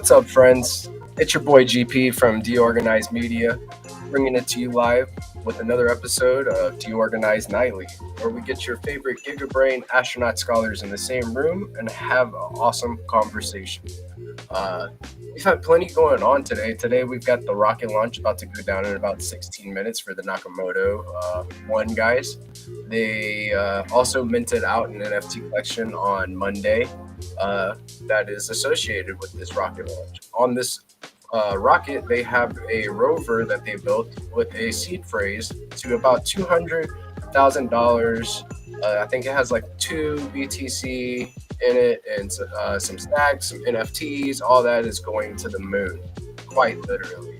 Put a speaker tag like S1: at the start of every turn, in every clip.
S1: What's up, friends? It's your boy GP from DeOrganized Media, bringing it to you live with another episode of DeOrganized Nightly, where we get your favorite gigabrain astronaut scholars in the same room and have an awesome conversation. We've had plenty going on today. Today we've got the rocket launch about to go down in about 16 minutes for the Nakamoto 1 guys. They also minted out an NFT collection on Monday that is associated with this rocket launch. On this rocket, they have a rover that they built with a seed phrase to about $200,000. I think it has like 2 BTC in it and some stacks, some NFTs. All that is going to the moon, quite literally.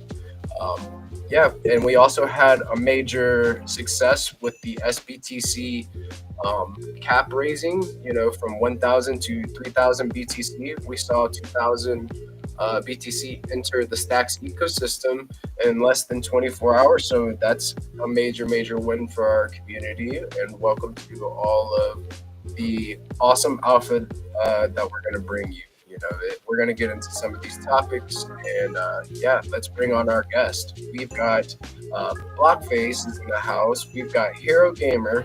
S1: And we also had a major success with the SBTC cap raising, from 1,000 to 3,000 BTC. We saw 2,000 BTC enter the Stacks ecosystem in less than 24 hours. So that's a major win for our community. And welcome to all of the awesome alpha that we're going to bring you. We're going to get into some of these topics, and let's bring on our guest. We've got Blockface is in the house. We've got Hero Gamer,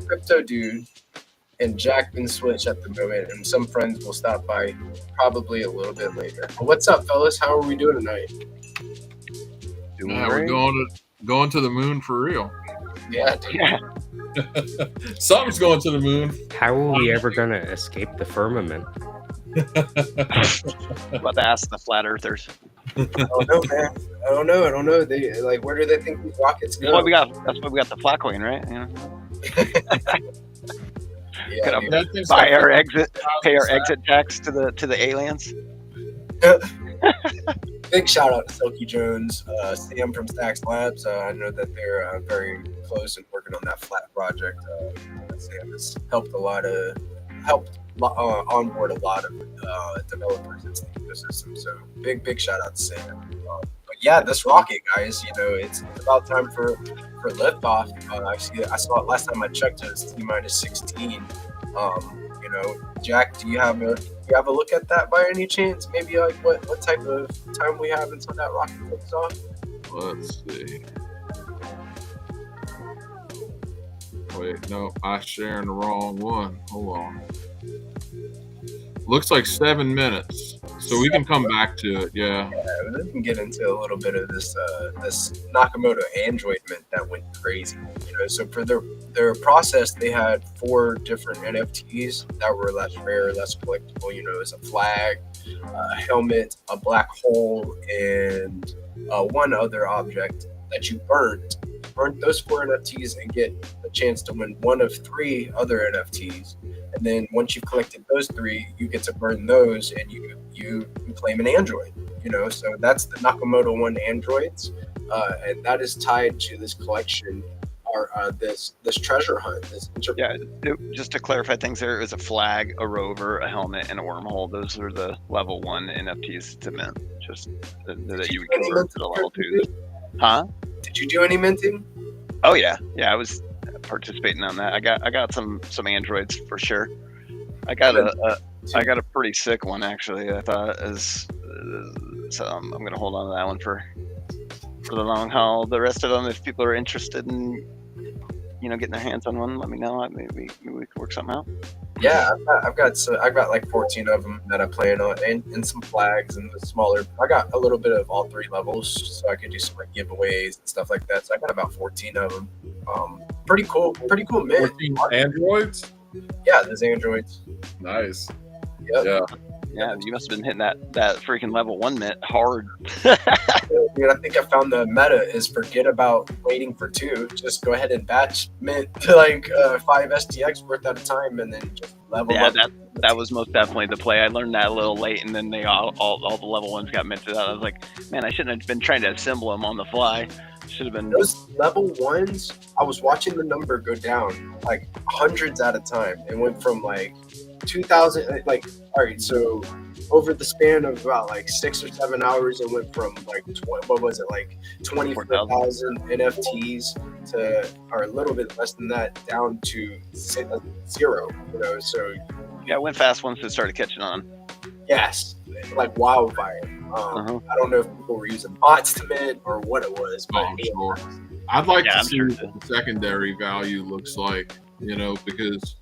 S1: Crypto Dude, and Jack Been Switch at the moment, and some friends will stop by probably a little bit later. But what's up, fellas? How are we doing tonight?
S2: We're going to the moon for real.
S1: Yeah, dude.
S3: Yeah.
S2: Something's going to the moon.
S4: How are we ever going to escape the firmament?
S3: About to ask the flat earthers.
S1: I don't know, man. I don't know. They where do they think these rockets go?
S3: That's why we got the flat coin, right?
S1: Yeah,
S3: pay our exit tax to the aliens.
S1: Big shout out to Silky Jones, Sam from Stacks Labs. I know that they're very close and working on that flat project. Sam has helped onboard a lot of developers into the ecosystem. So big shout out to Sam. But yeah, this rocket, guys, it's about time for liftoff. I saw it last time I checked. It was T-16. Jack, do you have a look at that by any chance? Maybe like what type of time we have until that rocket lifts off?
S2: Let's see. Wait, no, I'm sharing the wrong one. Hold on. Looks like 7 minutes, so we can come back to it. Yeah,
S1: we can get into a little bit of this Nakamoto Android mint that went crazy. So for their process, they had 4 different NFTs that were less rare, less collectible. It's a flag, a helmet, a black hole, and one other object that you burnt those 4 NFTs and get a chance to win one of 3 other NFTs. And then once you've collected those 3, you get to burn those, and you claim an android. So that's the Nakamoto 1 androids, and that is tied to this collection, or this treasure hunt.
S3: Just to clarify things, there is a flag, a rover, a helmet, and a wormhole. Those are the level 1 NFTs to mint. Just that you would convert to the level 2. Huh?
S1: Did you do any minting?
S3: Oh yeah, I was participating on that. I got some androids for sure. I got a pretty sick one actually. I thought so I'm gonna hold on to that one for the long haul. The rest of them, if people are interested in getting their hands on one, let me know. Maybe we can work something out.
S1: Yeah, I've got like 14 of them that I plan on, and some flags and the smaller. I got a little bit of all 3 levels, so I could do some like giveaways and stuff like that. So I got about 14 of them. Pretty cool mint.
S2: 14 androids?
S1: Yeah, there's androids.
S2: Nice.
S1: Yep.
S3: Yeah, you must have been hitting that freaking level 1 mint hard.
S1: Dude, I think I found the meta is forget about waiting for 2. Just go ahead and batch mint to like 5 STX worth at a time, and then just level up.
S3: Yeah, that was most definitely the play. I learned that a little late, and then they all the level 1s got minted out. I was like, man, I shouldn't have been trying to assemble them on the fly. Should have been
S1: those level 1s. I was watching the number go down like hundreds at a time. It went from like 2,000, like, all right, so over the span of about like 6 or 7 hours, it went from like 24,000 NFTs to, or a little bit less than that, down to 0. So
S3: yeah, it went fast once it started catching on.
S1: Yes, like wildfire. I don't know if people were using bots to mint or what it was, but
S2: I'm sure. I'd like to
S3: I'm
S2: see
S3: sure
S2: what the secondary value looks like, because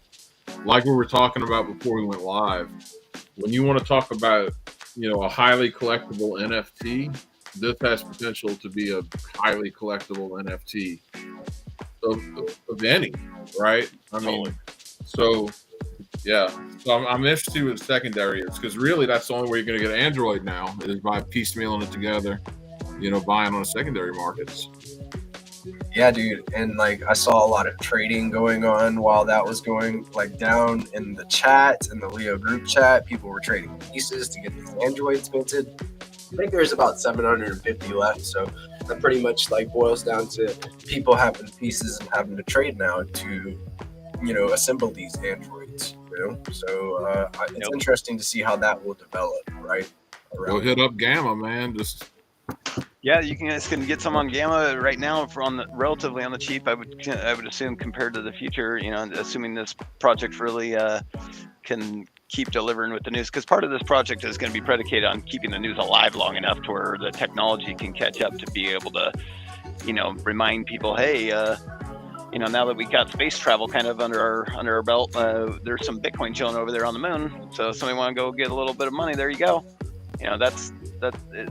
S2: like we were talking about before we went live, when you want to talk about, a highly collectible NFT, this has potential to be a highly collectible NFT of any, right? I mean, so yeah. So I'm interested with secondary is because really that's the only way you're going to get Android now is by piecemealing it together, buying on the secondary markets.
S1: Yeah, dude, and like I saw a lot of trading going on while that was going like down in the chat, in the Leo group chat. People were trading pieces to get these Androids minted. I think there's about 750 left, so that pretty much like boils down to people having pieces and having to trade now to, assemble these Androids. So it's interesting to see how that will develop, right?
S2: Go hit up Gamma, man.
S3: Yeah, you guys can get some on Gamma right now for relatively on the cheap. I would assume compared to the future, assuming this project really can keep delivering with the news, because part of this project is going to be predicated on keeping the news alive long enough to where the technology can catch up to be able to, remind people, hey, now that we got space travel kind of under our belt, there's some Bitcoin chilling over there on the moon. So if somebody want to go get a little bit of money, there you go. That's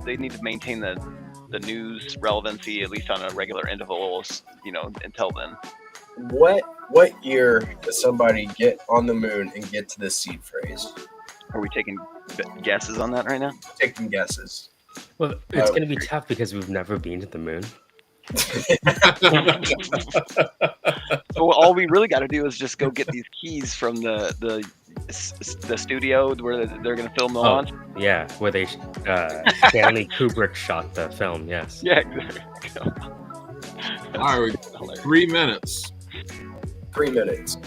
S3: they need to maintain the news relevancy at least on a regular interval, until then.
S1: What year does somebody get on the moon and get to the seed phrase?
S3: Are we taking guesses on that right now?
S1: Taking guesses.
S4: Well, it's going to be tough because we've never been to the moon.
S3: So all we really got to do is just go get these keys from the studio where they're going to film the launch.
S4: Yeah, where they Stanley Kubrick shot the film. Yes.
S3: Yeah, exactly.
S2: All right, 3 minutes.
S1: 3 minutes.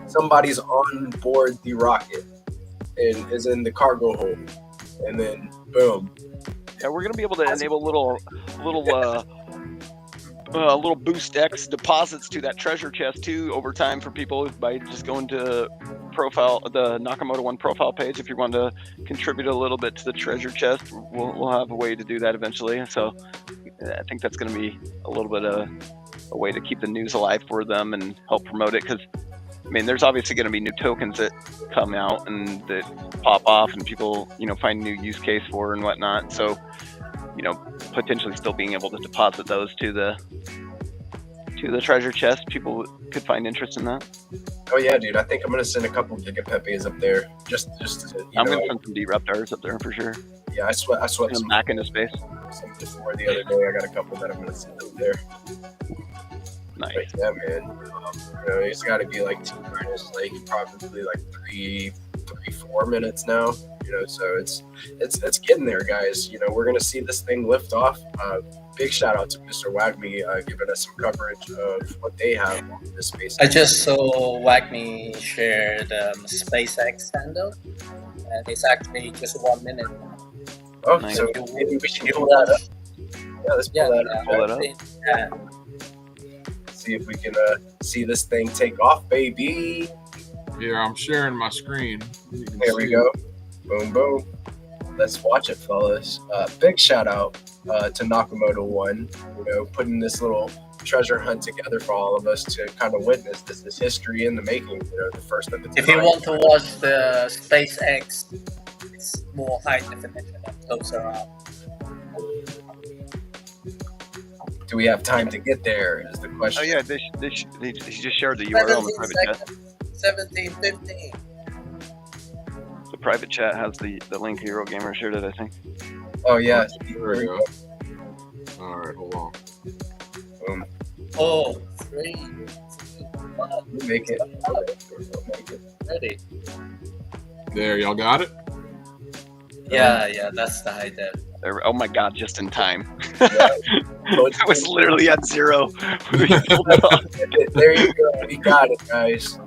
S1: Somebody's on board the rocket and is in the cargo hold, and then boom.
S3: Yeah, we're gonna be able to enable little boost X deposits to that treasure chest too over time for people by just going to the Nakamoto One profile page. If you want to contribute a little bit to the treasure chest, we'll have a way to do that eventually. So I think that's going to be a little bit of a way to keep the news alive for them and help promote it, because there's obviously going to be new tokens that come out and that pop off and people find new use case for and whatnot. So potentially still being able to deposit those to the treasure chest, people could find interest in that.
S1: Oh yeah, dude! I think I'm gonna send a couple Gigapepes up there. Just
S3: I'm gonna send some D-Raptors up there for sure.
S1: Yeah, I sweat
S3: some back into space.
S1: Some before the other day. I got a couple that I'm gonna send up there.
S3: Nice.
S1: But yeah, man. It's got to be like 2 minutes, like probably like 3-4 minutes now. So it's getting there, guys. We're gonna see this thing lift off. Big shout out to Mr. Wagme giving us some coverage of what they have on this space.
S5: I just saw Wagme share the SpaceX handle, and it's actually just 1 minute.
S1: Oh,
S3: nice.
S1: So maybe we should pull that up. Yeah, let's pull that up.
S5: Yeah.
S1: See if we can see this thing take off, baby.
S2: Here, I'm sharing my screen.
S1: There we go. Boom, boom. Let's watch it, fellas. Big shout out to Nakamoto One, putting this little treasure hunt together for all of us to kind of witness. This is history in the making, the first of its
S5: If you want to watch the SpaceX, it's more high definition and closer up.
S1: Do we have time to get there is the question.
S3: Oh yeah, they just shared the URL in the private chat.
S5: 17:15.
S3: The private chat has the link. Eurogamer shared it, I think.
S1: Oh yeah.
S2: There we go. All right, hold on.
S1: Boom.
S5: 4, 3, 2, 1.
S1: We'll make it.
S5: Ready?
S2: There, y'all got it?
S5: Yeah, that's the high def.
S3: Oh my god, just in time.
S1: Yeah.
S3: I was literally at 0.
S1: There you go. We got it, guys.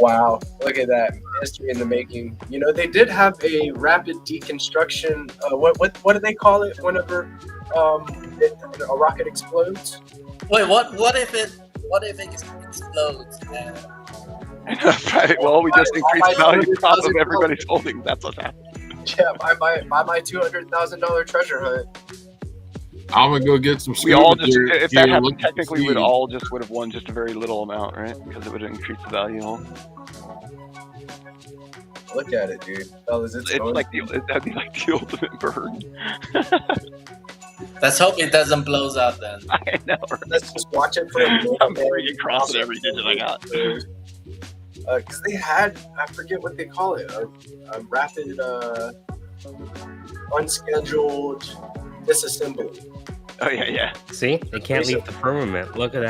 S1: Wow, look at that. History in the making. They did have a rapid deconstruction. What do they call it whenever a rocket explodes?
S5: Wait, what if it explodes
S3: Well, we just increased the
S1: my
S3: value prop of
S1: $200,000
S3: everybody's holdings. That's what's happening.
S1: Yeah, buy my $200,000 treasure hunt.
S2: I'm gonna go get some.
S3: We all
S2: scuba
S3: just,
S2: gear
S3: if that happened,
S2: looking for
S3: technically we'd
S2: seeds.
S3: all just would have won just a very little amount, right? Because it would have increased the value.
S1: Look at it, dude. Fellas, it's
S3: It's
S1: going.
S3: like that'd be like the ultimate burn.
S5: Let's hope it doesn't blows up then.
S3: I know. Right?
S1: Let's just watch it for a minute.
S3: I'm freaking crossing every digit I got.
S1: Because they had, I forget what they call it, a rapid, unscheduled disassembly.
S3: Oh yeah.
S4: See, it can't leave the firmament. Look at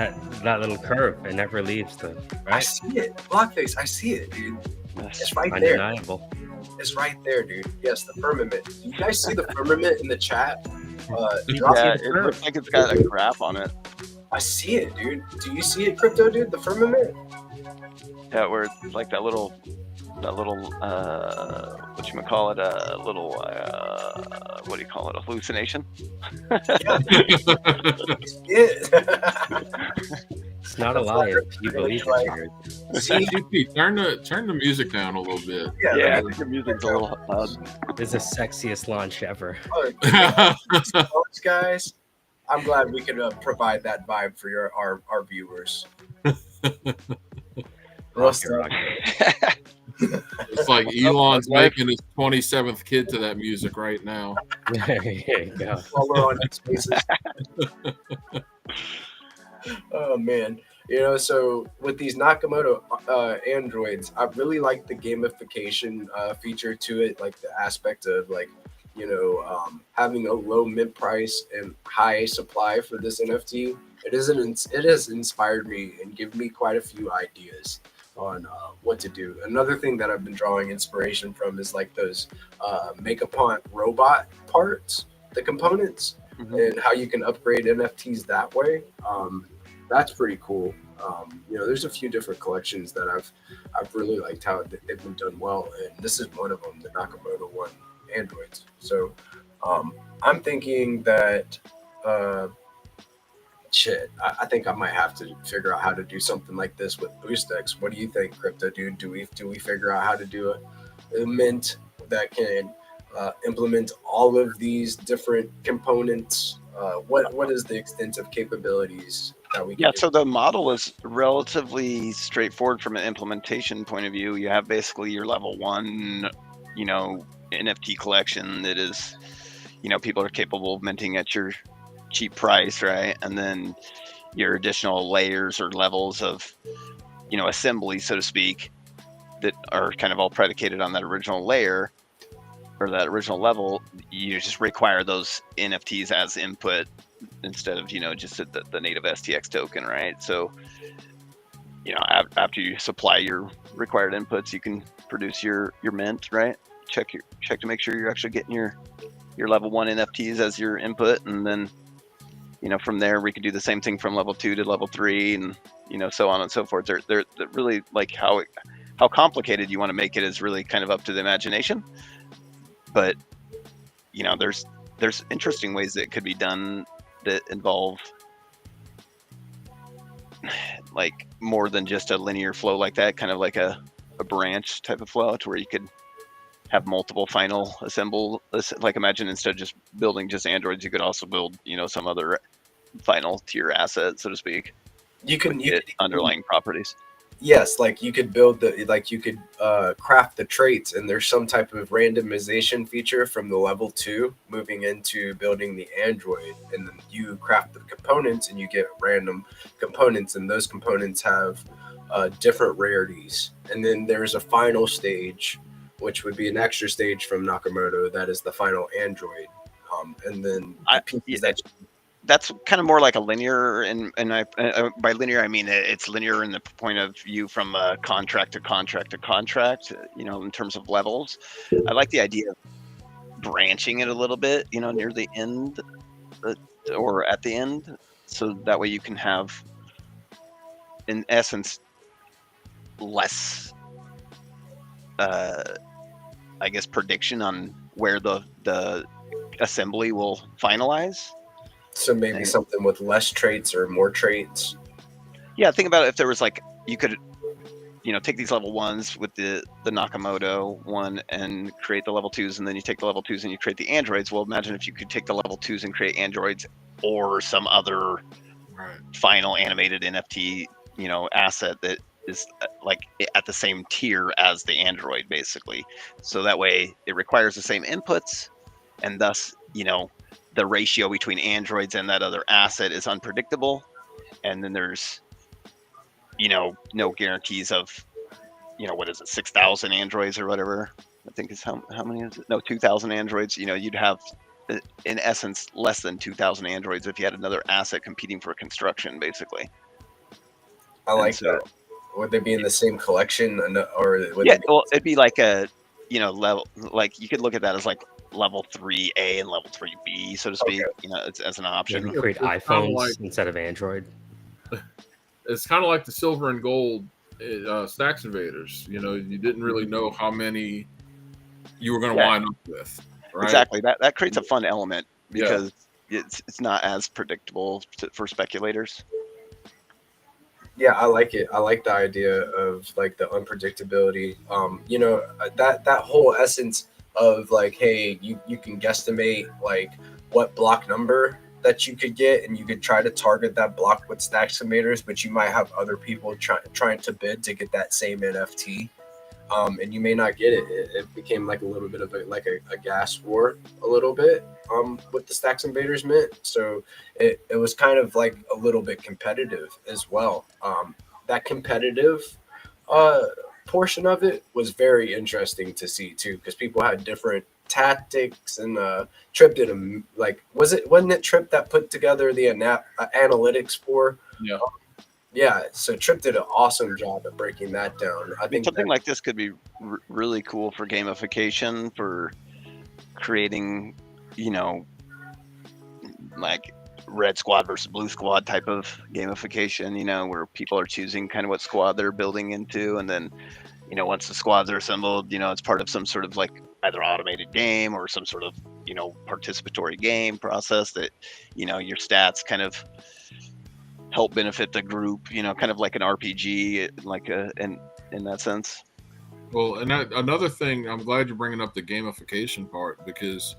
S4: that little curve. It never leaves the
S1: I
S4: right.
S1: see it. Blockface, I see it, dude.
S3: Yes.
S1: It's right there.
S4: Undeniable.
S1: It's right there, dude. Yes, the firmament. Do you guys see the firmament in the chat?
S3: Yeah, it looks like it's got a graph on it.
S1: I see it, dude. Do you see it, Crypto, dude? The firmament?
S3: Yeah, where it's like that little whatchamacallit, little what do you call it, a hallucination?
S1: Yeah.
S4: It's not a lie if you believe it. Jared.
S1: See?
S2: CP, turn the music down a little bit.
S3: Yeah, I think the music's a little loud.
S4: This is the sexiest launch ever.
S1: Guys, I'm glad we could provide that vibe for our viewers.
S4: Rocket, rocket.
S2: It's like Elon's making his 27th kid to that music right now.
S4: There you go.
S1: While we're on X Spaces. Oh man, so with these Nakamoto androids, I really like the gamification feature to it, like the aspect of having a low mint price and high supply for this NFT. It has inspired me and given me quite a few ideas on what to do. Another thing that I've been drawing inspiration from is like those Make-a-Pont robot parts, the components, and how you can upgrade NFTs that way. That's pretty cool. There's a few different collections that I've really liked how they've been done well, and this is one of them, the Nakamoto one androids. So I'm thinking that I think I might have to figure out how to do something like this with BoostX. What do you think, Crypto dude? Do we figure out how to do a mint that can implement all of these different components? What is the extent of capabilities that we can do?
S3: So the model is relatively straightforward from an implementation point of view. You have basically your level 1, NFT collection that is, people are capable of minting at your cheap price, right? And then your additional layers or levels of, assembly, so to speak, that are kind of all predicated on that original layer or that original level. You just require those NFTs as input instead of, just the native STX token, right? So, after you supply your required inputs, you can produce your mint, right? Check to make sure you're actually getting your level 1 NFTs as your input, and then from there we could do the same thing from level 2 to level 3, and so on and so forth. They're really like how complicated you want to make it is really kind of up to the imagination, but there's interesting ways that it could be done that involve like more than just a linear flow like that, kind of like a branch type of flow, to where you could have multiple final assemble. Like imagine instead of just building just androids, you could also build some other final tier asset, so to speak.
S1: You can
S3: get underlying properties.
S1: Yes, like you could build you could craft the traits, and there's some type of randomization feature from the level 2 moving into building the android, and then you craft the components and you get random components, and those components have different rarities. And then there's a final stage, which would be an extra stage from Nakamoto, that is the final android. And then
S3: that's kind of more like a linear, and by linear I mean it's linear in the point of view from contract to contract to contract, in terms of levels. I like the idea of branching it a little bit, near the end or at the end, so that way you can have, in essence, less I guess prediction on where the assembly will finalize.
S1: So maybe something with less traits or more traits.
S3: Yeah, think about it. If there was like, you could take these level 1s with the Nakamoto one and create the level 2s, and then you take the level 2s and you create the androids. Well, imagine if you could take the level 2s and create androids or some other
S2: Right.
S3: final animated NFT, asset that is like at the same tier as the android, basically. So that way it requires the same inputs, and thus, the ratio between androids and that other asset is unpredictable. And then there's, no guarantees of, what is it, 6,000 androids or whatever. I think is how many is it? No, 2,000 androids. You'd have, in essence, less than 2,000 androids if you had another asset competing for construction, basically.
S1: I
S3: And
S1: like
S3: so,
S1: that. Would they be in the same collection, or would
S3: yeah,
S1: they be?
S3: well, it'd be like a, level, like you could look at that as like level 3A and level 3B, so to speak,
S1: Okay.
S3: as an option.
S4: Maybe create
S2: It's kinda
S4: iPhones
S2: like-
S4: instead of Android.
S2: It's kind of like the silver and gold Stacks Invaders. You didn't really know how many you were going to
S3: Yeah.
S2: wind up with, right?
S3: Exactly. That creates a fun element because it's not as predictable for speculators.
S1: Yeah, I like it. I like the idea of like the unpredictability. That whole essence of like, hey, you can guesstimate like what block number that you could get, and you could try to target that block with stack estimators, but you might have other people trying to bid to get that same NFT. And you may not get it. It became like a little bit of a gas war a little bit with the Stacks Invaders mint. So it was kind of like a little bit competitive as well. That competitive portion of it was very interesting to see too, because people had different tactics, and Trip did wasn't it Trip that put together the analytics for?
S2: Yeah.
S1: Yeah, so Trip did an awesome job at breaking that down. I think
S3: Something like this could be really cool for gamification, for creating, like red squad versus blue squad type of gamification, where people are choosing kind of what squad they're building into. And then, once the squads are assembled, it's part of some sort of like either automated game or some sort of, participatory game process that, your stats kind of help benefit the group, kind of like an RPG, like in that sense.
S2: Well, and another thing, I'm glad you're bringing up the gamification part, because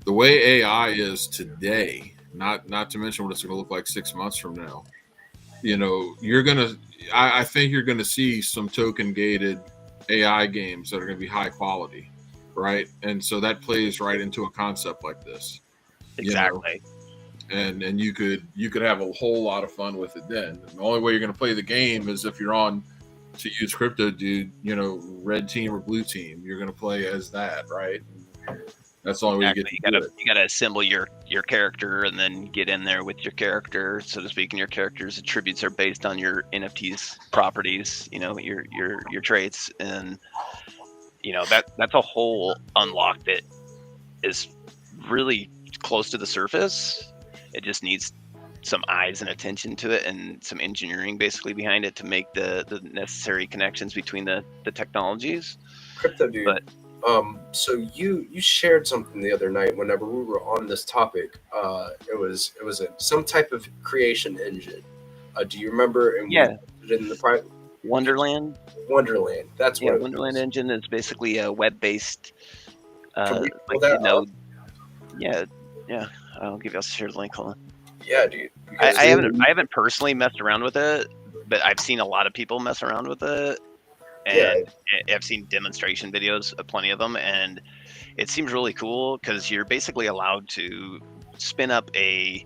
S2: the way AI is today, not to mention what it's going to look like 6 months from now, I think you're gonna see some token gated AI games that are going to be high quality, right? And so that plays right into a concept like this.
S3: Exactly.
S2: And you could have a whole lot of fun with it then. And the only way you're going to play the game is if you're on, to use crypto dude, red team or blue team. You're going to play as that, right? That's the only way you get to do it.
S3: You gotta assemble your character and then get in there with your character, so to speak, and your character's attributes are based on your NFT's properties, your traits, and that's a whole unlock that is really close to the surface. It just needs some eyes and attention to it, and some engineering basically behind it to make the necessary connections between the technologies.
S1: Crypto dude.
S3: But
S1: so you shared something the other night whenever we were on this topic. It was some type of creation engine. Do you remember? And
S3: Yeah.
S1: we put it in the private
S3: Wonderland.
S1: That's what.
S3: Yeah, Wonderland Engine is basically a web-based.
S1: Can we pull that up?
S3: Yeah. I'll share the link. Hold on.
S1: Yeah, dude.
S3: I haven't personally messed around with it, but I've seen a lot of people mess around with it, and I've seen demonstration videos, plenty of them, and it seems really cool because you're basically allowed to spin up a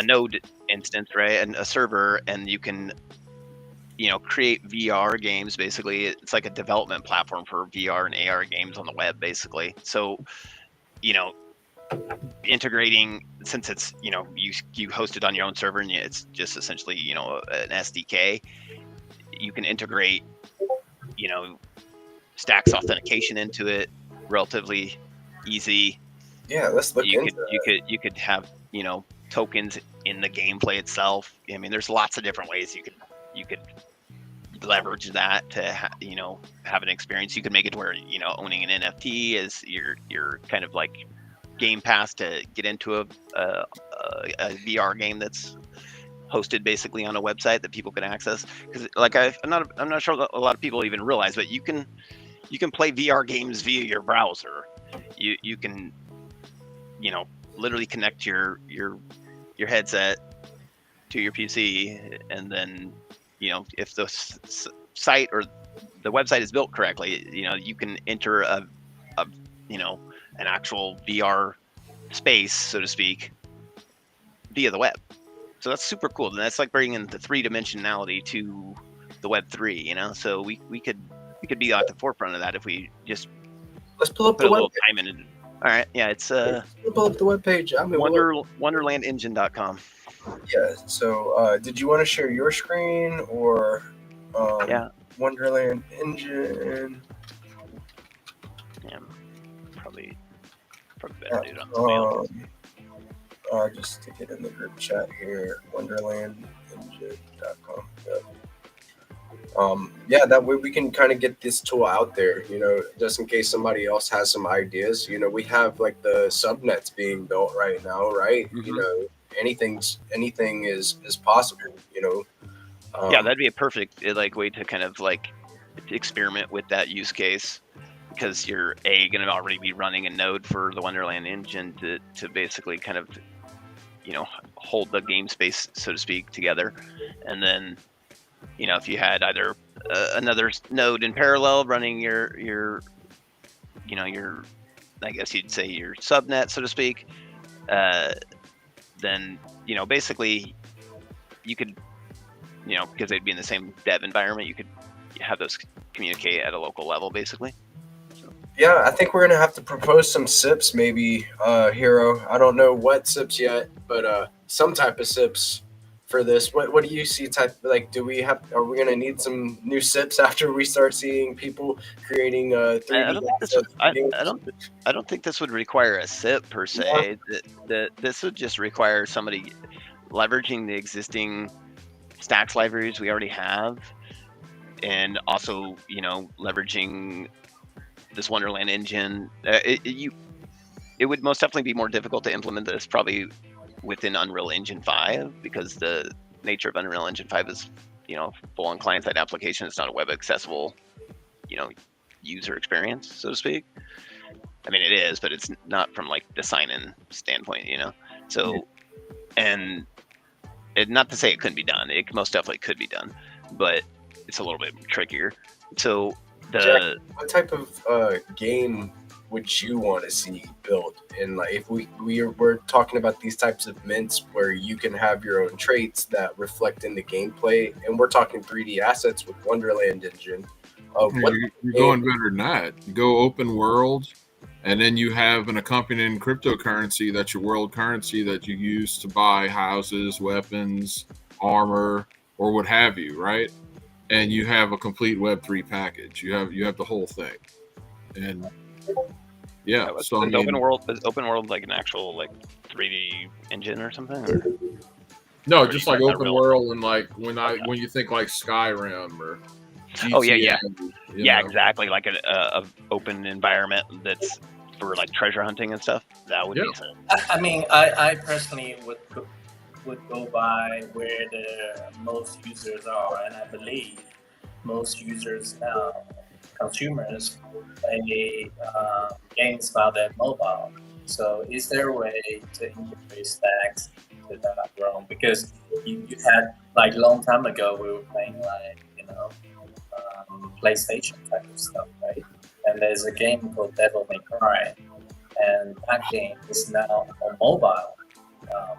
S3: node instance, right, and a server, and you can create VR games. Basically, it's like a development platform for VR and AR games on the web, basically. So integrating, since it's you host it on your own server, and it's just essentially an SDK, you can integrate Stacks authentication into it relatively easy.
S1: Yeah, let's look into that.
S3: You could have tokens in the gameplay itself. I mean, there's lots of different ways you could leverage that to have an experience. You could make it where owning an NFT is your kind of like game pass to get into a VR game that's hosted basically on a website that people can access. Because like I'm not sure a lot of people even realize, but you can play VR games via your browser. You can literally connect your headset to your PC, and then if the site or the website is built correctly, you can enter a an actual VR space, so to speak, via the web. So that's super cool. And that's like bringing the three-dimensionality to the Web3, so we could be at the forefront of that if we just
S1: Let's pull up
S3: put
S1: the
S3: a
S1: web.
S3: little time in it. All right, yeah, it's
S1: Let's pull up the webpage. I mean,
S3: wonderlandengine.com.
S1: yeah. So, did you want to share your screen or
S3: Yeah.
S1: Wonderland Engine?
S3: Yeah, probably better do it on somebody else.
S1: I'll just stick it in the group chat here. Wonderlandengine.com. Yeah, that way we can kind of get this tool out there, just in case somebody else has some ideas. We have like the subnets being built right now, right?
S3: Mhm.
S1: Anything is possible,
S3: Yeah, that'd be a perfect way to kind of like experiment with that use case, because you're going to already be running a node for the Wonderland engine to basically kind of hold the game space, so to speak, together. And then if you had either another node in parallel running your I guess you'd say your subnet, so to speak, then basically you could because they'd be in the same dev environment, you could have those communicate at a local level, basically.
S1: Yeah, I think we're gonna have to propose some SIPs, maybe, Hero. I don't know what SIPs yet, but some type of SIPs for this. What do you see? Are we gonna need some new SIPs after we start seeing people creating 3D
S3: I don't think this would,
S1: assets?
S3: I don't think this would require a SIP per se. This would just require somebody leveraging the existing Stacks libraries we already have, and also leveraging this Wonderland engine. It would most definitely be more difficult to implement this probably within Unreal Engine 5, because the nature of Unreal Engine 5 is full-on client-side application. It's not a web accessible user experience, so to speak. I mean, it is, but it's not from like the sign-in standpoint, so and not to say it couldn't be done. It most definitely could be done, but it's a little bit trickier. So
S1: Jack, what type of game would you want to see built? And like, if we're talking about these types of mints where you can have your own traits that reflect in the gameplay, and we're talking 3D assets with Wonderland Engine.
S2: You're going better than that. You go open world, and then you have an accompanying cryptocurrency that's your world currency that you use to buy houses, weapons, armor, or what have you, right? And you have a complete Web3 package. You have the whole thing, and yeah. So
S3: is open world like an actual like 3D engine or something? Or?
S2: No, just like open world, and like when you think like Skyrim or GTA,
S3: oh yeah, exactly, like a open environment that's for like treasure hunting and stuff. That would be something.
S5: I mean, I personally would go by where the most users are, and I believe most users now, consumers, play games while they're mobile. So is there a way to integrate Stacks to that realm? Because you had, like, long time ago, we were playing like PlayStation type of stuff, right? And there's a game called Devil May Cry, and that game is now on mobile. I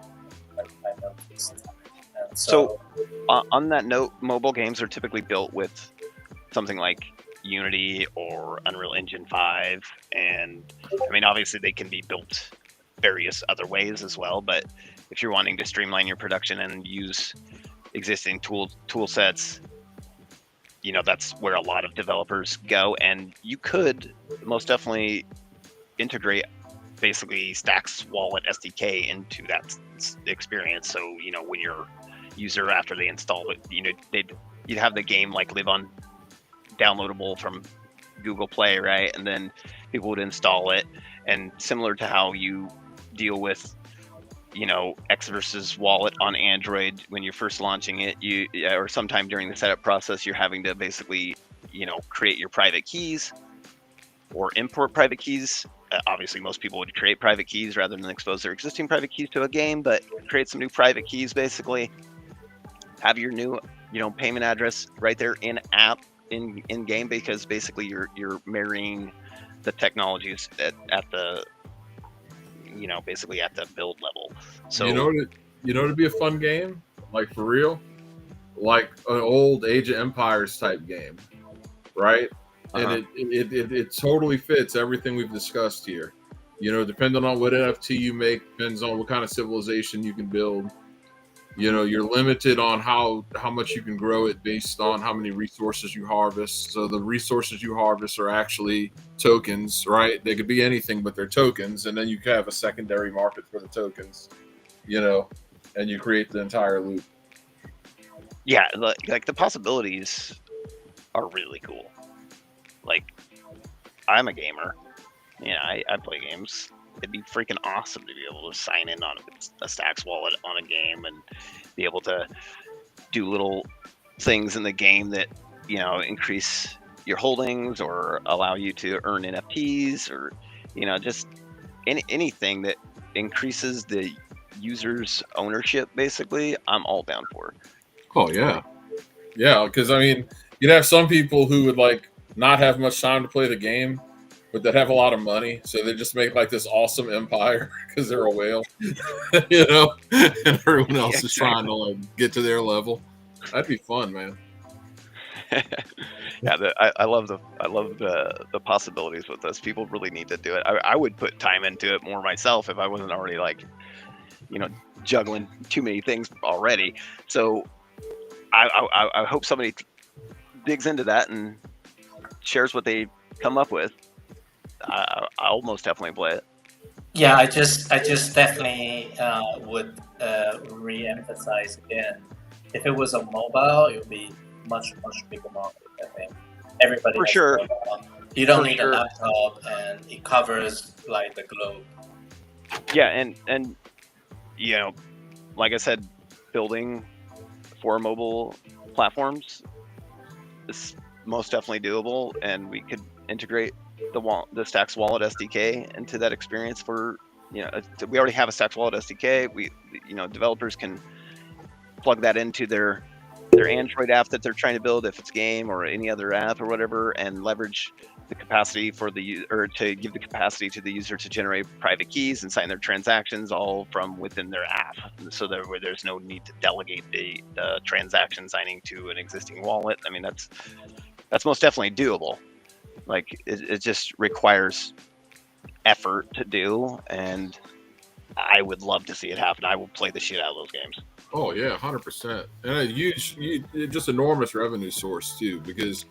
S5: noticed. And
S3: so on that note, mobile games are typically built with something like Unity or Unreal Engine 5, and I mean, obviously they can be built various other ways as well, but if you're wanting to streamline your production and use existing tool sets, that's where a lot of developers go. And you could most definitely integrate basically Stacks Wallet SDK into that experience. So when your user, after they install it, you'd have the game like live on downloadable from Google Play, right? And then people would install it, and similar to how you deal with X versus wallet on Android when you're first launching it, or sometime during the setup process, you're having to basically, create your private keys or import private keys. Obviously, most people would create private keys rather than expose their existing private keys to a game, but create some new private keys, basically. Have your new, payment address right there in app, in game, because basically you're marrying the technologies at the, basically at the build level. So
S2: it'd be a fun game, like for real, like an old Age of Empires type game, right? And it totally fits everything we've discussed here. Depending on what NFT you make, depends on what kind of civilization you can build. You're limited on how much you can grow it based on how many resources you harvest. So the resources you harvest are actually tokens, right? They could be anything, but they're tokens. And then you have a secondary market for the tokens, and you create the entire loop.
S3: Yeah, like the possibilities are really cool. Like, I'm a gamer. I play games. It'd be freaking awesome to be able to sign in on a Stacks wallet on a game and be able to do little things in the game that, increase your holdings or allow you to earn NFTs or, just anything that increases the user's ownership, basically, I'm all down for.
S2: Oh, yeah. Yeah, because, you'd have some people who would, not have much time to play the game, but that have a lot of money, so they just make this awesome empire because they're a whale, and everyone else is trying to get to their level. That'd be fun, man.
S3: Yeah, I love the possibilities with this. People really need to do it. I would put time into it more myself if I wasn't already juggling too many things already. So I hope somebody digs into that and shares what they come up with. I'll most definitely play it.
S5: Yeah, I just definitely would re-emphasize again. If it was a mobile, it would be much bigger market. I think everybody
S3: for
S5: has
S3: sure.
S5: A mobile. You don't need a laptop, and it covers the globe.
S3: Yeah, and like I said, building for mobile platforms is most definitely doable, and we could integrate the Stacks Wallet SDK into that experience. For we already have a Stacks Wallet SDK. We developers can plug that into their Android app that they're trying to build, if it's game or any other app or whatever, and leverage the capacity to give the capacity to the user to generate private keys and sign their transactions all from within their app, so where there's no need to delegate the transaction signing to an existing wallet. That's most definitely doable. It just requires effort to do, and I would love to see it happen. I will play the shit out of those games.
S2: Oh yeah, 100%, and a huge, just enormous revenue source too. Because,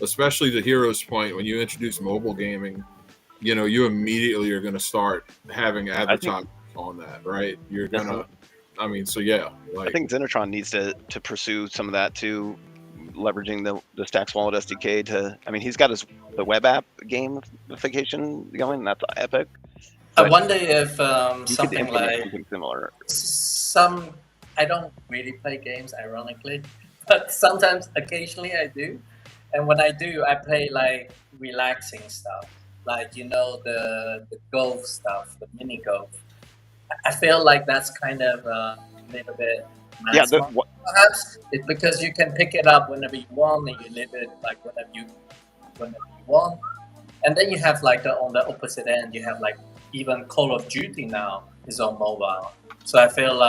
S2: especially to Hero's point, when you introduce mobile gaming, you immediately are going to start having advertisements on that, right? You're gonna, so yeah.
S3: I think Zenitron needs to pursue some of that too, leveraging the Stacks Wallet SDK to. He's got the web app gamification going. That's epic.
S5: I wonder if something
S3: similar.
S5: I don't really play games, ironically, but occasionally I do. And when I do, I play relaxing stuff, the golf stuff, the mini golf. I feel like that's kind of a little bit perhaps. It's because you can pick it up whenever you want, and you live it whenever you want. And then you have on the opposite end, you have even Call of Duty now is on mobile. So I feel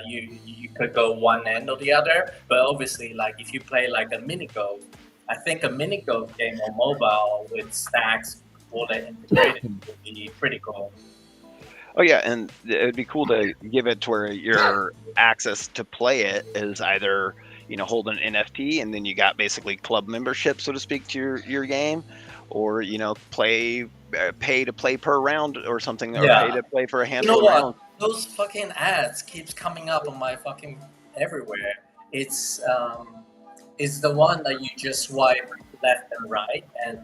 S5: you could go one end or the other, but obviously if you play a mini golf, I think a mini golf game on mobile with Stacks wallet integrated would be pretty cool.
S3: Oh yeah, and it'd be cool to give it to where your access to play it is either hold an NFT and then you got basically club membership, so to speak, to your game, or pay to play per round or something, or pay to play for a handful of rounds.
S5: Those fucking ads keeps coming up on my fucking everywhere. It's the one that you just swipe left and right, and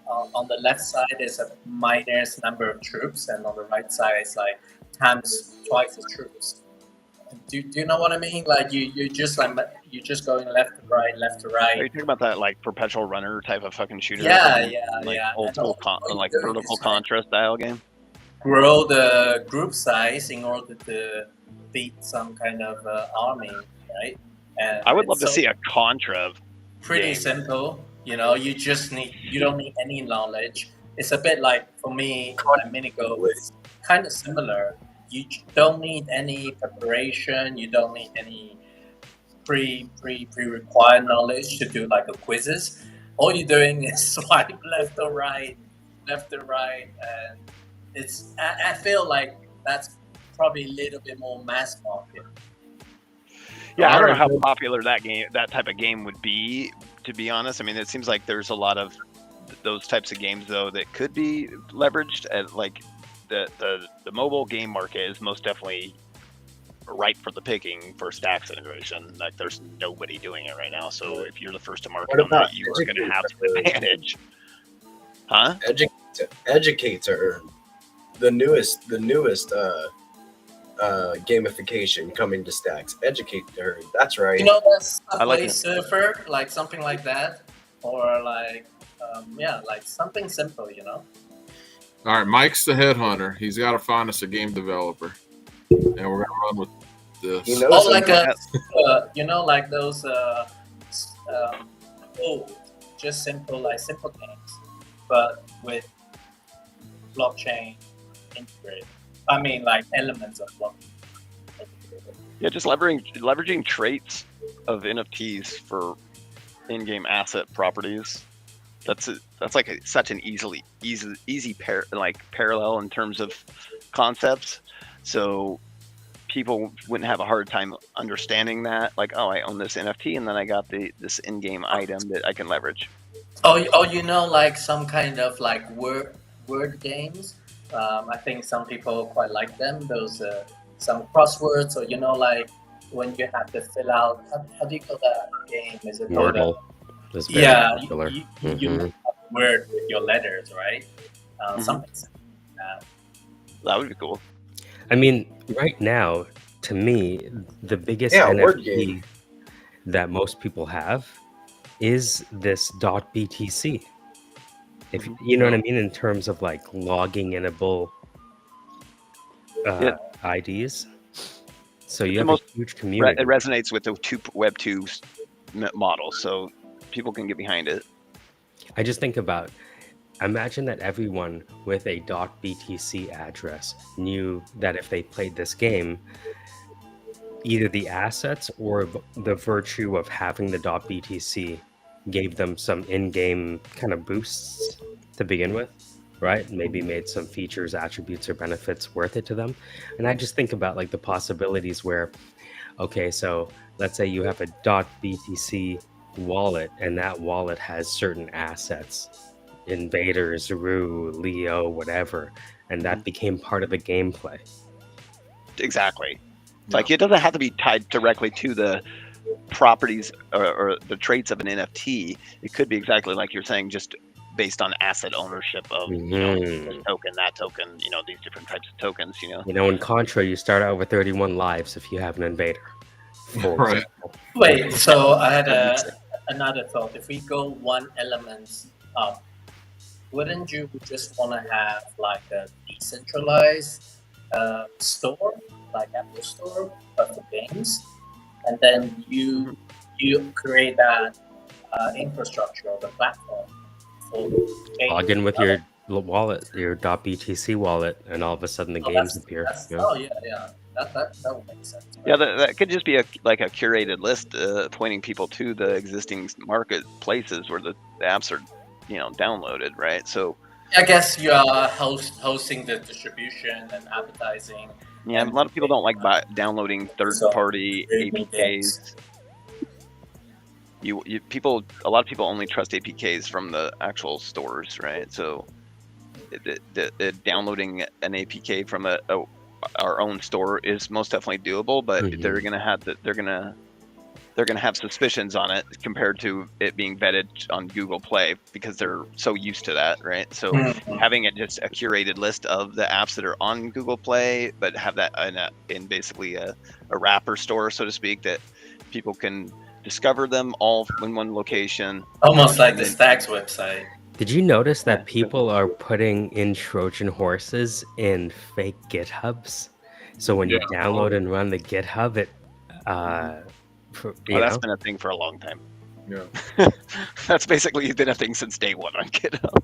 S5: on the left side is a minus number of troops, and on the right side is times twice the troops. Do you know what I mean? Like you're just going left to right, left to
S3: Are
S5: right.
S3: you talking about that like perpetual runner type of fucking shooter? or
S5: Yeah,
S3: something?
S5: yeah,
S3: Like
S5: yeah.
S3: old
S5: And
S3: school,
S5: all
S3: like
S5: you're doing
S3: vertical
S5: is trying
S3: contra style game.
S5: grow the group size in order to beat some kind of army, right? And
S3: I would love
S5: it's
S3: to see a contra.
S5: pretty
S3: game.
S5: simple. You know, you don't need any knowledge. It's a bit like for me, like Minigo, it's kind of similar. You don't need any preparation. You don't need any pre-required knowledge to do like a quizzes. All you're doing is swipe left or right, and I feel like that's probably a little bit more mass market.
S3: Yeah, I don't know
S2: Alright.
S3: how popular that type of game would be. To be honest, I mean, it seems like there's a lot of those types of games though that could be leveraged. At like the mobile game market is most definitely ripe for the picking for stacks integration. Like there's nobody doing it right now. So if you're the first to market
S1: What
S3: on
S1: about
S3: that, you are going to have some advantage. Huh?
S1: Educator, the newest gamification coming to stacks. Educator, that's right.
S5: You know, that's
S3: I like
S5: Subway
S3: it.
S5: Surfer, like something like that, or like like something simple. You know.
S2: All right, Mike's the headhunter. He's got to find us a game developer, and we're gonna run with this.
S1: He knows
S5: Oh, like
S1: something.
S5: you know, like those just simple games, but with blockchain integrated. I mean, like elements of blockchain integrated.
S3: Yeah, just leveraging traits of NFTs for in-game asset properties. That's like such an easy parallel in terms of concepts. So people wouldn't have a hard time understanding that. Like, oh, I own this NFT, and then I got this in-game item that I can leverage.
S5: Oh, you know, like some kind of like word games. I think some people quite like them. Those some crosswords, or you know, like when you have to fill out. How do you call that game? Is it called
S4: Wordle. Is very
S5: yeah,
S4: popular.
S5: you
S4: Mhm.
S5: word with your letters, right?
S3: Mhm.
S5: Something like that.
S3: That would be cool.
S4: I mean, right now, to me, the biggest
S1: Yeah, word
S4: NFT that most people have is this .btc. If you know what I mean, in terms of like logging inable
S3: Yeah.
S4: IDs. So you
S3: The
S4: have
S3: most
S4: a huge community.
S3: It resonates with the Web 2 model, so people can get behind it.
S4: I just think about, imagine that everyone with a .btc address knew that if they played this game, either the assets or the virtue of having the .btc gave them some in-game kind of boosts to begin with, right? Maybe made some features, attributes, or benefits worth it to them. And I just think about like the possibilities where, okay, so let's say you have a .btc wallet, and that wallet has certain assets, invaders, Rue, Leo, whatever, and that became part of the gameplay.
S3: Exactly. Like it doesn't have to be tied directly to the properties or the traits of an NFT. It could be exactly like you're saying, just based on asset ownership of you know, this token, that token, you know, these different types of tokens. You know.
S4: You know, in Contra, you start out with 31 lives if you have an invader. For
S2: Right.
S4: example.
S5: Wait, so I had another thought. If we go one element up, wouldn't you just want to have like a decentralized store, like Apple Store, but for games, and then you create that infrastructure or the platform for games.
S4: Log in with your wallet, your .btc wallet, and all of a sudden the games appear. Yeah.
S5: Oh yeah, that would make sense.
S3: Yeah, that could just be like a curated list pointing people to the existing marketplaces where the apps are, you know, downloaded, right? So
S5: I guess you are hosting the distribution and advertising.
S3: yeah, a lot of people don't like downloading third-party APKs. A lot of people only trust APKs from the actual stores, right? So downloading an APK from our own store is most definitely doable, but they're gonna they're going to have suspicions on it compared to it being vetted on Google Play because they're so used to that, right? So
S5: Mhm.
S3: having it just a curated list of the apps that are on Google Play, but have that in basically a wrapper store, so to speak, that people can discover them all in one location.
S5: Almost like
S3: And
S5: the
S3: then,
S5: Stacks website.
S4: Did you notice
S3: Yeah.
S4: that people are putting in Trojan horses in fake GitHubs? So when you
S2: Yeah.
S4: download and run the GitHub, it, you
S3: that's
S4: know,
S3: been a thing for a long time.
S2: Yeah.
S3: That's basically been a thing since day one on GitHub.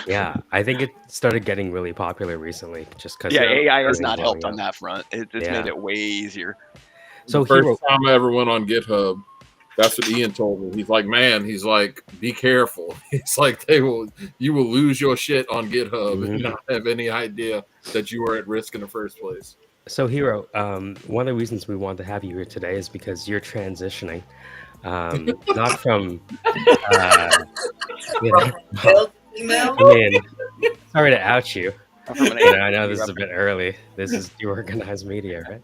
S4: yeah, I think it started getting really popular recently, just because
S3: Yeah, AI has
S4: everything
S3: not helped
S4: blowing
S3: on
S4: up.
S3: that front. It's
S4: Yeah.
S3: made it way easier.
S4: So
S2: The first
S4: Hero,
S2: time I ever went on GitHub, that's what Ian told me. He's like, man, he's like, be careful. He's like, you will lose your shit on GitHub and not have any idea that you were at risk in the first place.
S4: So Hero, one of the reasons we want to have you here today is because you're transitioning, not from, you know,
S5: From email?
S4: I mean, sorry to out you.
S3: From an
S4: You know, I know
S3: AI
S4: this is a bit early. This is DeOrganized Media, right?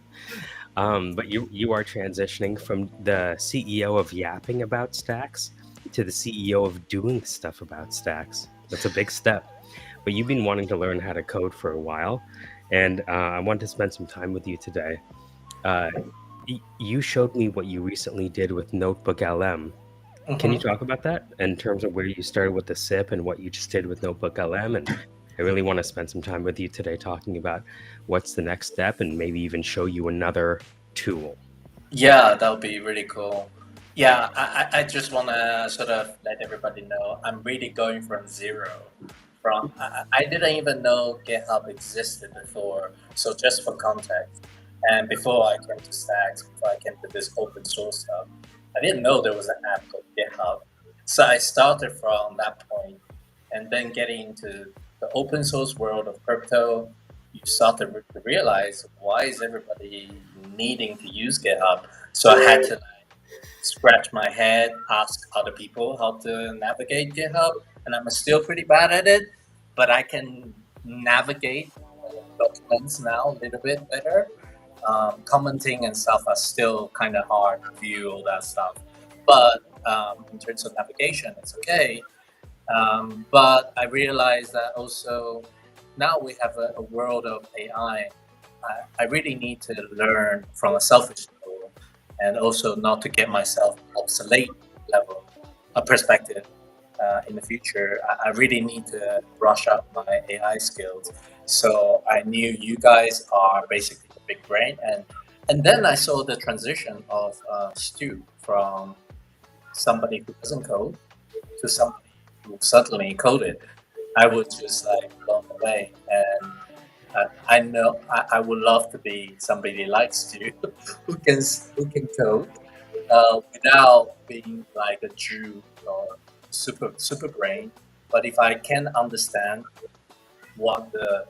S4: But you are transitioning from the CEO of yapping about stacks to the CEO of doing stuff about stacks. That's a big step. But you've been wanting to learn how to code for a while, and I want to spend some time with you today. Uh, you showed me what you recently did with Notebook LM. Can you
S5: Mhm.
S4: talk about that in terms of where you started with the SIP and what you just did with Notebook LM? And I really want to spend some time with you today talking about what's the next step and maybe even show you another tool.
S5: Yeah, that would be really cool. Yeah, I just want to sort of let everybody know I'm really going from zero. I didn't even know GitHub existed before. So just for context, and before I came to Stacks, before I came to this open source stuff, I didn't know there was an app called GitHub. So I started from that point, and then getting into the open source world of crypto, you start to realize why is everybody needing to use GitHub. So I had to scratch my head, ask other people how to navigate GitHub, and I'm still pretty bad at it, but I can navigate documents now a little bit better. Commenting and stuff are still kind of hard to view all that stuff, but in terms of navigation, it's okay. But I realized that also now we have a world of AI. I really need to learn from a selfish level and also not to get myself obsolete level of perspective in the future. I really need to brush up my AI skills. So I knew you guys are basically the big brain, and then I saw the transition of Stu from somebody who doesn't code to somebody who suddenly coded. I was just like blown away, and I know I would love to be somebody like Stu, who can code without being like a Jew or super brain. But if I can understand what the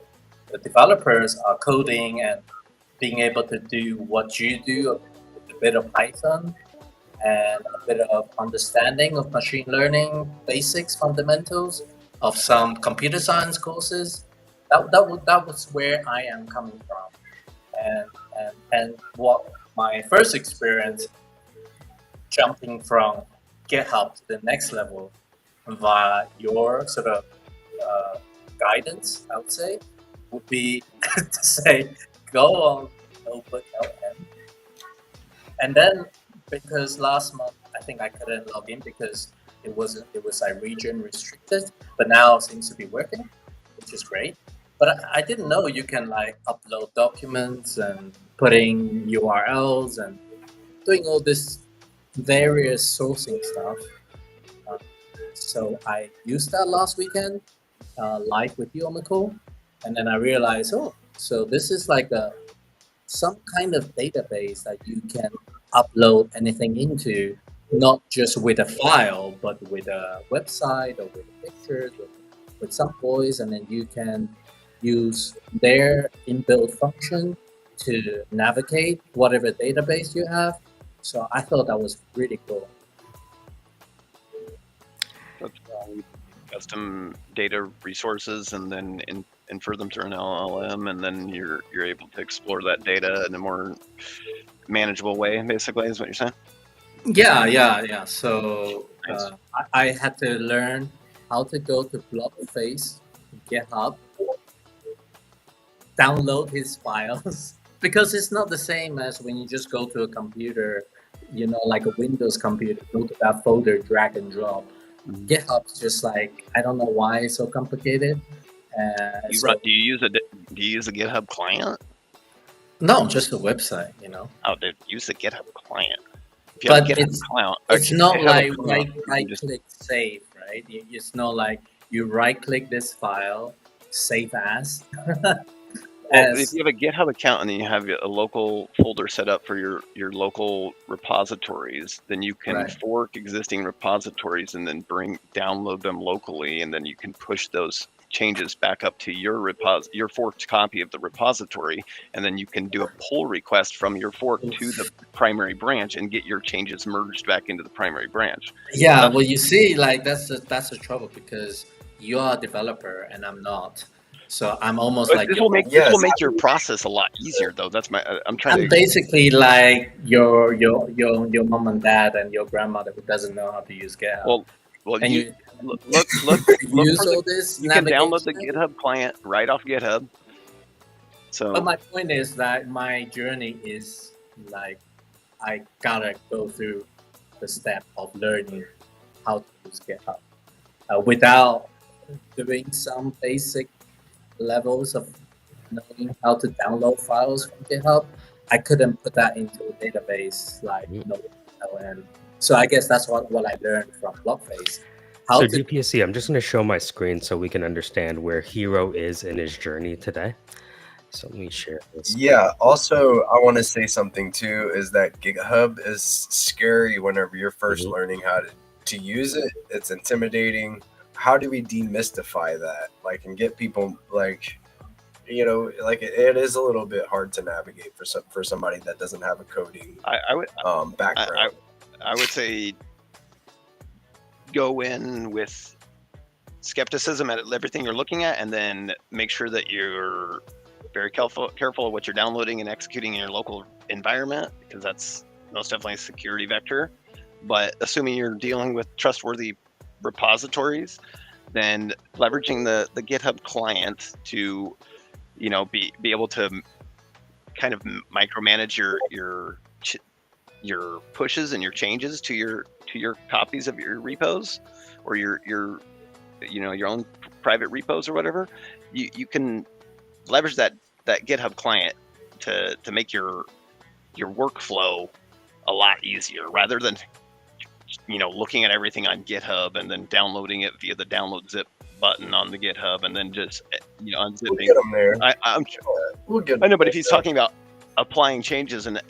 S5: developers are coding and being able to do what you do with a bit of Python and a bit of understanding of machine learning basics, fundamentals of some computer science courses, that was where I am coming from. And what my first experience jumping from GitHub to the next level via your sort of guidance, I would say, would be to say, go on Notebook LM. And then because last month I think I couldn't log in because it was like region restricted, but now it seems to be working, which is great. But I didn't know you can like upload documents and putting URLs and doing all this various sourcing stuff. Uh, so I used that last weekend live with you on the call, and then I realized, oh, so this is like some kind of database that you can upload anything into, not just with a file, but with a website or with pictures or with some voice, and then you can use their inbuilt function to navigate whatever database you have. So I thought that was really cool.
S3: Custom data resources and then infer them through an LLM, and then you're able to explore that data in a more manageable way, basically, is what you're saying?
S5: Yeah. So
S3: Nice.
S5: I had to learn how to go to Blockface, GitHub, download his files because it's not the same as when you just go to a computer, like a Windows computer, go to that folder, drag and drop.
S3: Mhm.
S5: GitHub's just like, I don't know why it's so complicated. So
S3: Do you use a GitHub client?
S5: no, just a website.
S3: Oh, dude, use the GitHub client. If you have a
S5: But
S3: GitHub client,
S5: it's not
S3: GitHub
S5: like
S3: account, you
S5: right
S3: can just
S5: click save, right? It's not like you right click this file, save as.
S3: well, if
S5: as
S3: you have a GitHub account and then you have a local folder set up for your local repositories, then you can
S5: Right.
S3: fork existing repositories and then download them locally, and then you can push those changes back up to your forked copy of the repository, and then you can do a pull request from your fork to the primary branch and get your changes merged back into the primary branch.
S5: Yeah, well, you see, like that's the trouble because you are a developer and I'm not, so I'm almost
S3: But
S5: like
S3: this
S5: your
S3: will make process a lot easier, though. That's I'm trying
S5: I'm
S3: to.
S5: basically like your mom and dad and your grandmother who doesn't know how to use GitHub,
S3: Well,
S5: and you
S3: look
S5: use
S3: for
S5: all this
S3: you can
S5: navigation.
S3: download the GitHub client right off GitHub. So,
S5: But my point is that my journey is like I gotta go through the step of learning how to use GitHub without doing some basic levels of knowing how to download files from GitHub. I couldn't put that into a database like
S4: Mhm.
S5: LN. So I guess that's what I learned from Blockface. How
S4: So
S5: to
S4: GPSC, I'm just going to show my screen so we can understand where Hero is in his journey today. So let me share this.
S1: Yeah. Also, I want to say something too is that GitHub is scary whenever you're first
S4: Mhm.
S1: learning how to use it. It's intimidating. How do we demystify that? Like, and get people like, like it is a little bit hard to navigate for somebody that doesn't have a coding
S3: I would
S1: background.
S3: I would say go in with skepticism at everything you're looking at, and then make sure that you're very careful of what you're downloading and executing in your local environment, because that's most definitely a security vector. But assuming you're dealing with trustworthy repositories, then leveraging the GitHub client to be able to kind of micromanage your pushes and your changes to your copies of your repos, or your own private repos or whatever. You can leverage that GitHub client to make your workflow a lot easier, rather than looking at everything on GitHub and then downloading it via the download zip button on the GitHub, and then just unzipping.
S1: We'll get them there. We'll get.
S3: I know, but if he's talking about applying changes and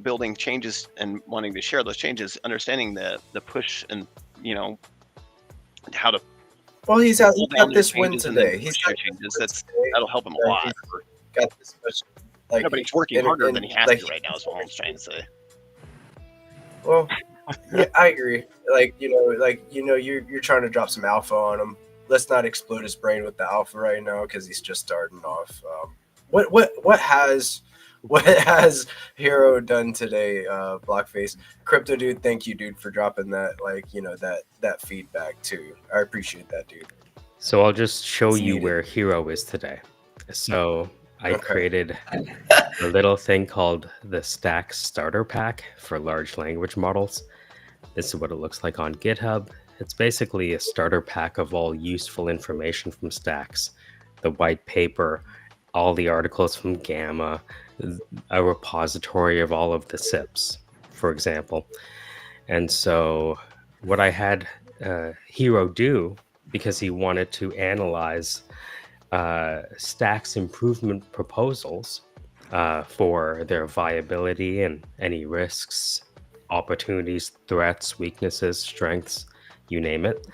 S3: building changes and wanting to share those changes, understanding the push and how to
S1: Well, he's
S3: pull
S1: got
S3: down your
S1: this win
S3: changes and then
S1: today. He's
S3: push
S1: got
S3: your changes.
S1: this win today.
S3: That'll help him a lot.
S1: He's got this push. Like,
S3: No, but he's working
S1: and-
S3: harder
S1: and,
S3: than he has
S1: like,
S3: to right now, is what I'm trying to say.
S1: Well, yeah, I agree. You're trying to drop some alpha on him. Let's not explode his brain with the alpha right now because he's just starting off. What has Hero done today? Blockface, Crypto dude. Thank you, dude, for dropping that. That feedback too. I appreciate that, dude.
S4: So I'll just show
S1: It's
S4: you
S1: needed.
S4: where Hero is today. So I
S1: Okay.
S4: created a little thing called the Stack Starter Pack for large language models. This is what it looks like on GitHub. It's basically a starter pack of all useful information from Stacks, the white paper, all the articles from Gamma, a repository of all of the SIPs, for example. And so what I had Hero do, because he wanted to analyze Stacks improvement proposals for their viability and any risks, opportunities, threats, weaknesses, strengths, you name it.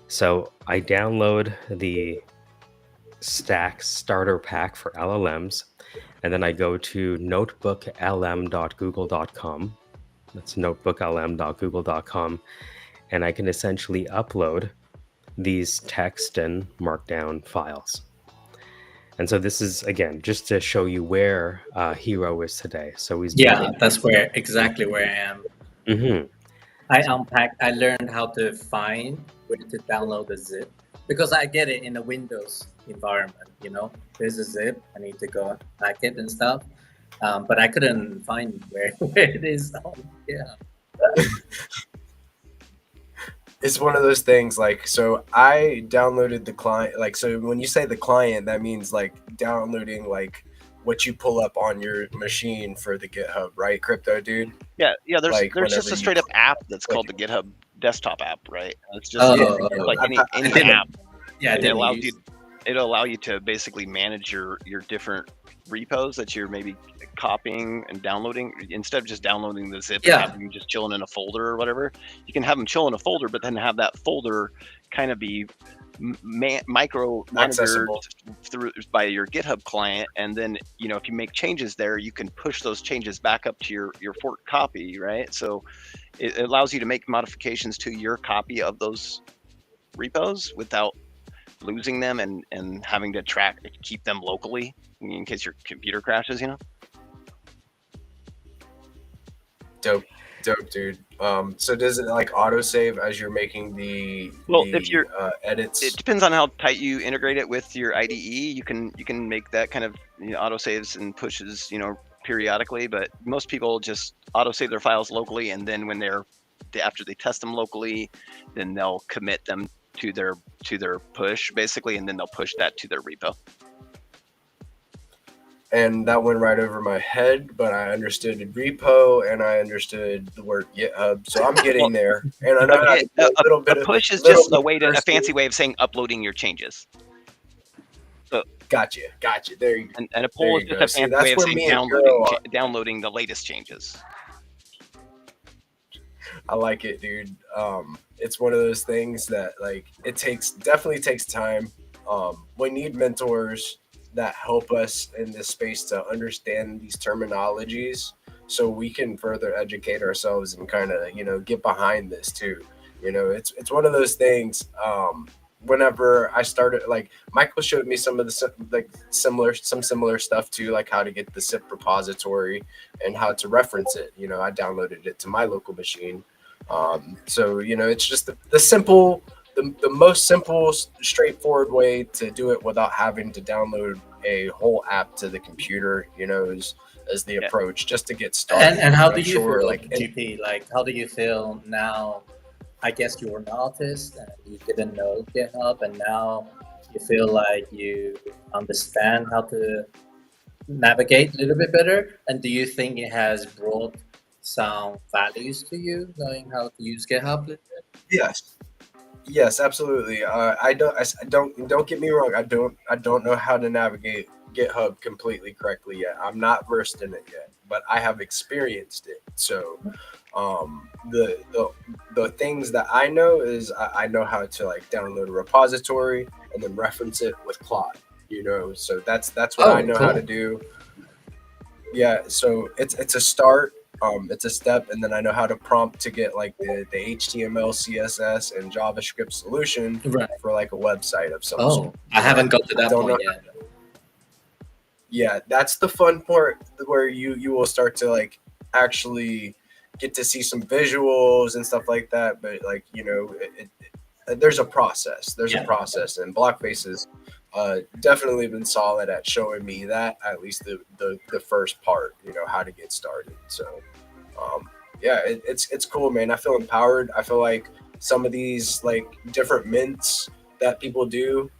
S4: So I download the Stacks starter pack for LLMs, and then I go to notebooklm.google.com. That's notebooklm.google.com, and I can essentially upload these text and markdown files. And so this is, again, just to show you where Hero is today. So he's
S5: Yeah, that's exactly where I am.
S4: Mm-hmm.
S5: I learned how to find where to download the zip because I get it in the Windows environment. There's a zip. I need to go hack it and stuff. But I couldn't find where it is. Oh, yeah.
S1: It's one of those things like, so I downloaded the client, like, so when you say the client, that means like downloading like what you pull up on your machine for the GitHub, right, crypto dude?
S3: Yeah, there's
S1: Like
S3: just
S1: whenever
S3: a
S1: you
S3: straight up app that's
S1: click
S3: called the GitHub desktop app, right? It's just
S5: Oh,
S3: like
S1: I
S3: any
S1: didn't-
S3: app.
S5: yeah. I
S3: It
S5: didn't
S3: allows
S5: use.
S3: you it'll allow you to basically manage your different repos that you're maybe copying and downloading. Instead of just downloading the zip
S5: Yeah.
S3: and having them just chilling in a folder or whatever, you can have them chill in a folder, but then have that folder kind of be micro monitored
S1: Accessible.
S3: through by your GitHub client, and then if you make changes there, you can push those changes back up to your fork copy, right? So it allows you to make modifications to your copy of those repos without losing them and having to keep them locally in case your computer crashes.
S1: Dope, dude. So does it like autosave as you're making the
S3: Well, if you're
S1: edits?
S3: it depends on how tight you integrate it with your IDE. You can make that kind of autosaves and pushes periodically, but most people just autosave their files locally, and then when after they test them locally, then they'll commit them to their push basically, and then they'll push that to their repo.
S1: And that went right over my head, but I understood the repo and I understood the word GitHub, so I'm getting there. And I know how to do a little bit
S3: a
S1: of
S3: push is
S1: little
S3: just
S1: bit
S3: a fancy way of saying uploading your changes.
S1: Gotcha. There you go.
S3: And a pull is
S1: There you
S3: just
S1: go.
S3: a
S1: See,
S3: fancy
S1: that's
S3: way of
S1: where
S3: saying
S1: me and Euro are.
S3: downloading the latest changes.
S1: I like it, dude. It's one of those things that like definitely takes time. We need mentors that help us in this space to understand these terminologies so we can further educate ourselves and kind of get behind this too. It's one of those things. Whenever I started, like Michael showed me some of the similar stuff too, like how to get the zip repository and how to reference it. I downloaded it to my local machine. So it's just the most simple, straightforward way to do it without having to download a whole app to the computer. Is the approach just to get started.
S5: And how do
S1: I'm
S5: you
S1: sure,
S5: feel,
S1: like,
S5: GP? Like, how do you feel now? I guess you were an artist and you didn't know GitHub, and now you feel like you understand how to navigate a little bit better. And do you think it has brought some values to you, knowing how to use GitHub a little bit?
S1: Yes, absolutely. Don't get me wrong. I don't know how to navigate GitHub completely correctly yet. I'm not versed in it yet, but I have experienced it. So, the things that I know is I know how to like download a repository and then reference it with Claude. So that's what I know how to do. Yeah, so it's a start. It's a step, and then I know how to prompt to get like the HTML, CSS, and JavaScript solution for like a website of some sort.
S5: I haven't got to that point yet.
S1: Yeah, that's the fun part where you will start to like actually get to see some visuals and stuff like that. But like there's a process. A process, and Blockface has definitely been solid at showing me that, at least the first part. How to get started. So it's cool, man. I feel empowered. I feel like some of these like different mints that people do,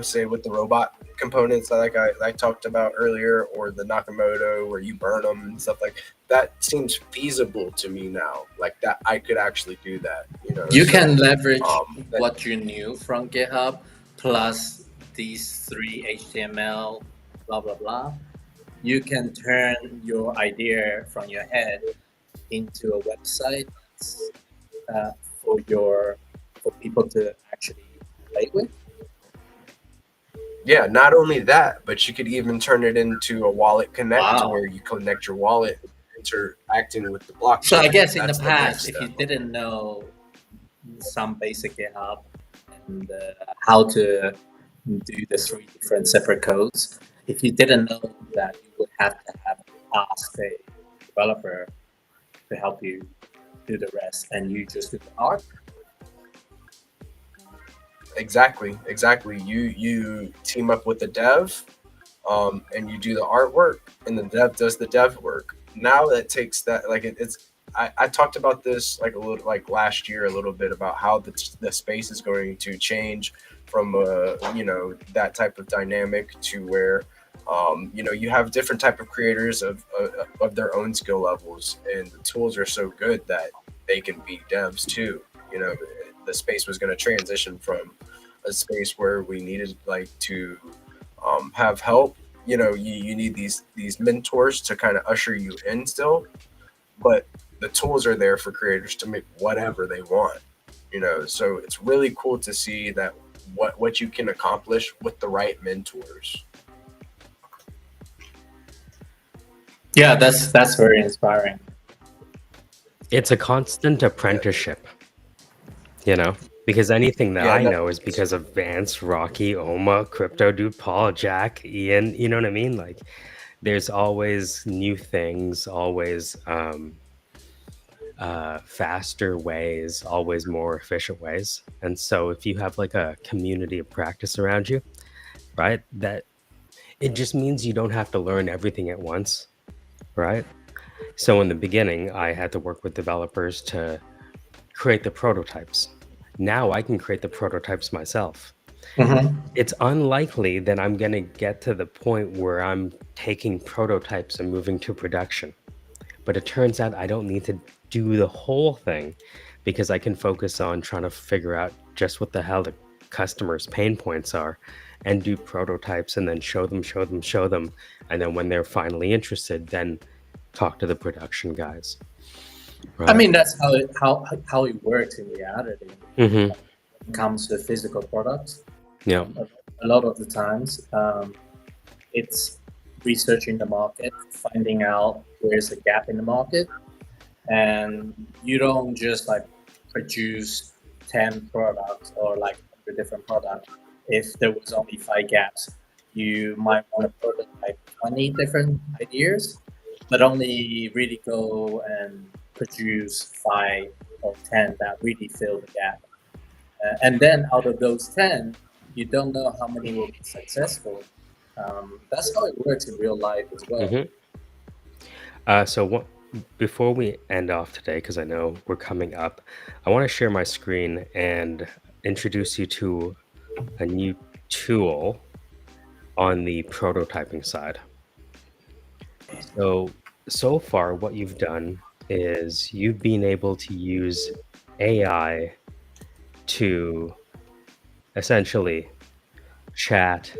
S1: say with the robot components like I talked about earlier, or the Nakamoto where you burn them and stuff like that, seems feasible to me now. Like that I could actually do that.
S5: You can leverage what you knew from GitHub plus these 3 HTML, blah blah blah. You can turn your idea from your head into a website for people to actually play with.
S1: Yeah, not only that, but you could even turn it into a wallet connect to where you connect your wallet, interacting with the blockchain.
S5: So I guess in the past, if you didn't know some basic GitHub and how to do the 3 different separate codes, if you didn't know that, you would have to ask a developer to help you do the rest, and you just do the art.
S1: Exactly. You team up with the dev, and you do the artwork, and the dev does the dev work. Now that takes that like it's. I talked about this like a little like last year a little bit about how the space is going to change from that type of dynamic to where you have different type of creators of their own skill levels, and the tools are so good that they can be devs too. The space was going to transition from a space where we needed like to have help. You need these mentors to kind of usher you in still, but the tools are there for creators to make whatever they want. So it's really cool to see that what you can accomplish with the right mentors.
S5: Yeah, that's very inspiring.
S4: It's a constant apprenticeship, because anything that I know is because of Vance, Rocky, Oma, Crypto Dude, Paul, Jack, Ian. You know what I mean? Like, there's always new things, always faster ways, always more efficient ways. And so if you have like a community of practice around you, right, that it just means you don't have to learn everything at once, right? So in the beginning, I had to work with developers to create the prototypes. Now I can create the prototypes myself.
S5: Mm-hmm.
S4: It's unlikely that I'm going to get to the point where I'm taking prototypes and moving to production. But it turns out I don't need to do the whole thing, because I can focus on trying to figure out just what the hell the customer's pain points are and do prototypes and then show them. And then when they're finally interested, then talk to the production guys. Right?
S5: I mean, that's how it works in reality.
S4: Mm-hmm.
S5: When it comes to physical products.
S4: Yeah.
S5: A lot of the times, it's researching the market, finding out where's the gap in the market, and you don't just like produce 10 products or like 100 different products. If there was only 5 gaps, you might want to put like 20 different ideas, but only really go and produce 5 or 10 that really fill the gap. And then out of those 10, you don't know how many will be successful. That's how it works in real life as well.
S4: Mm-hmm. Before we end off today, because I know we're coming up, I want to share my screen and introduce you to a new tool on the prototyping side. So far, what you've done is you've been able to use AI to essentially chat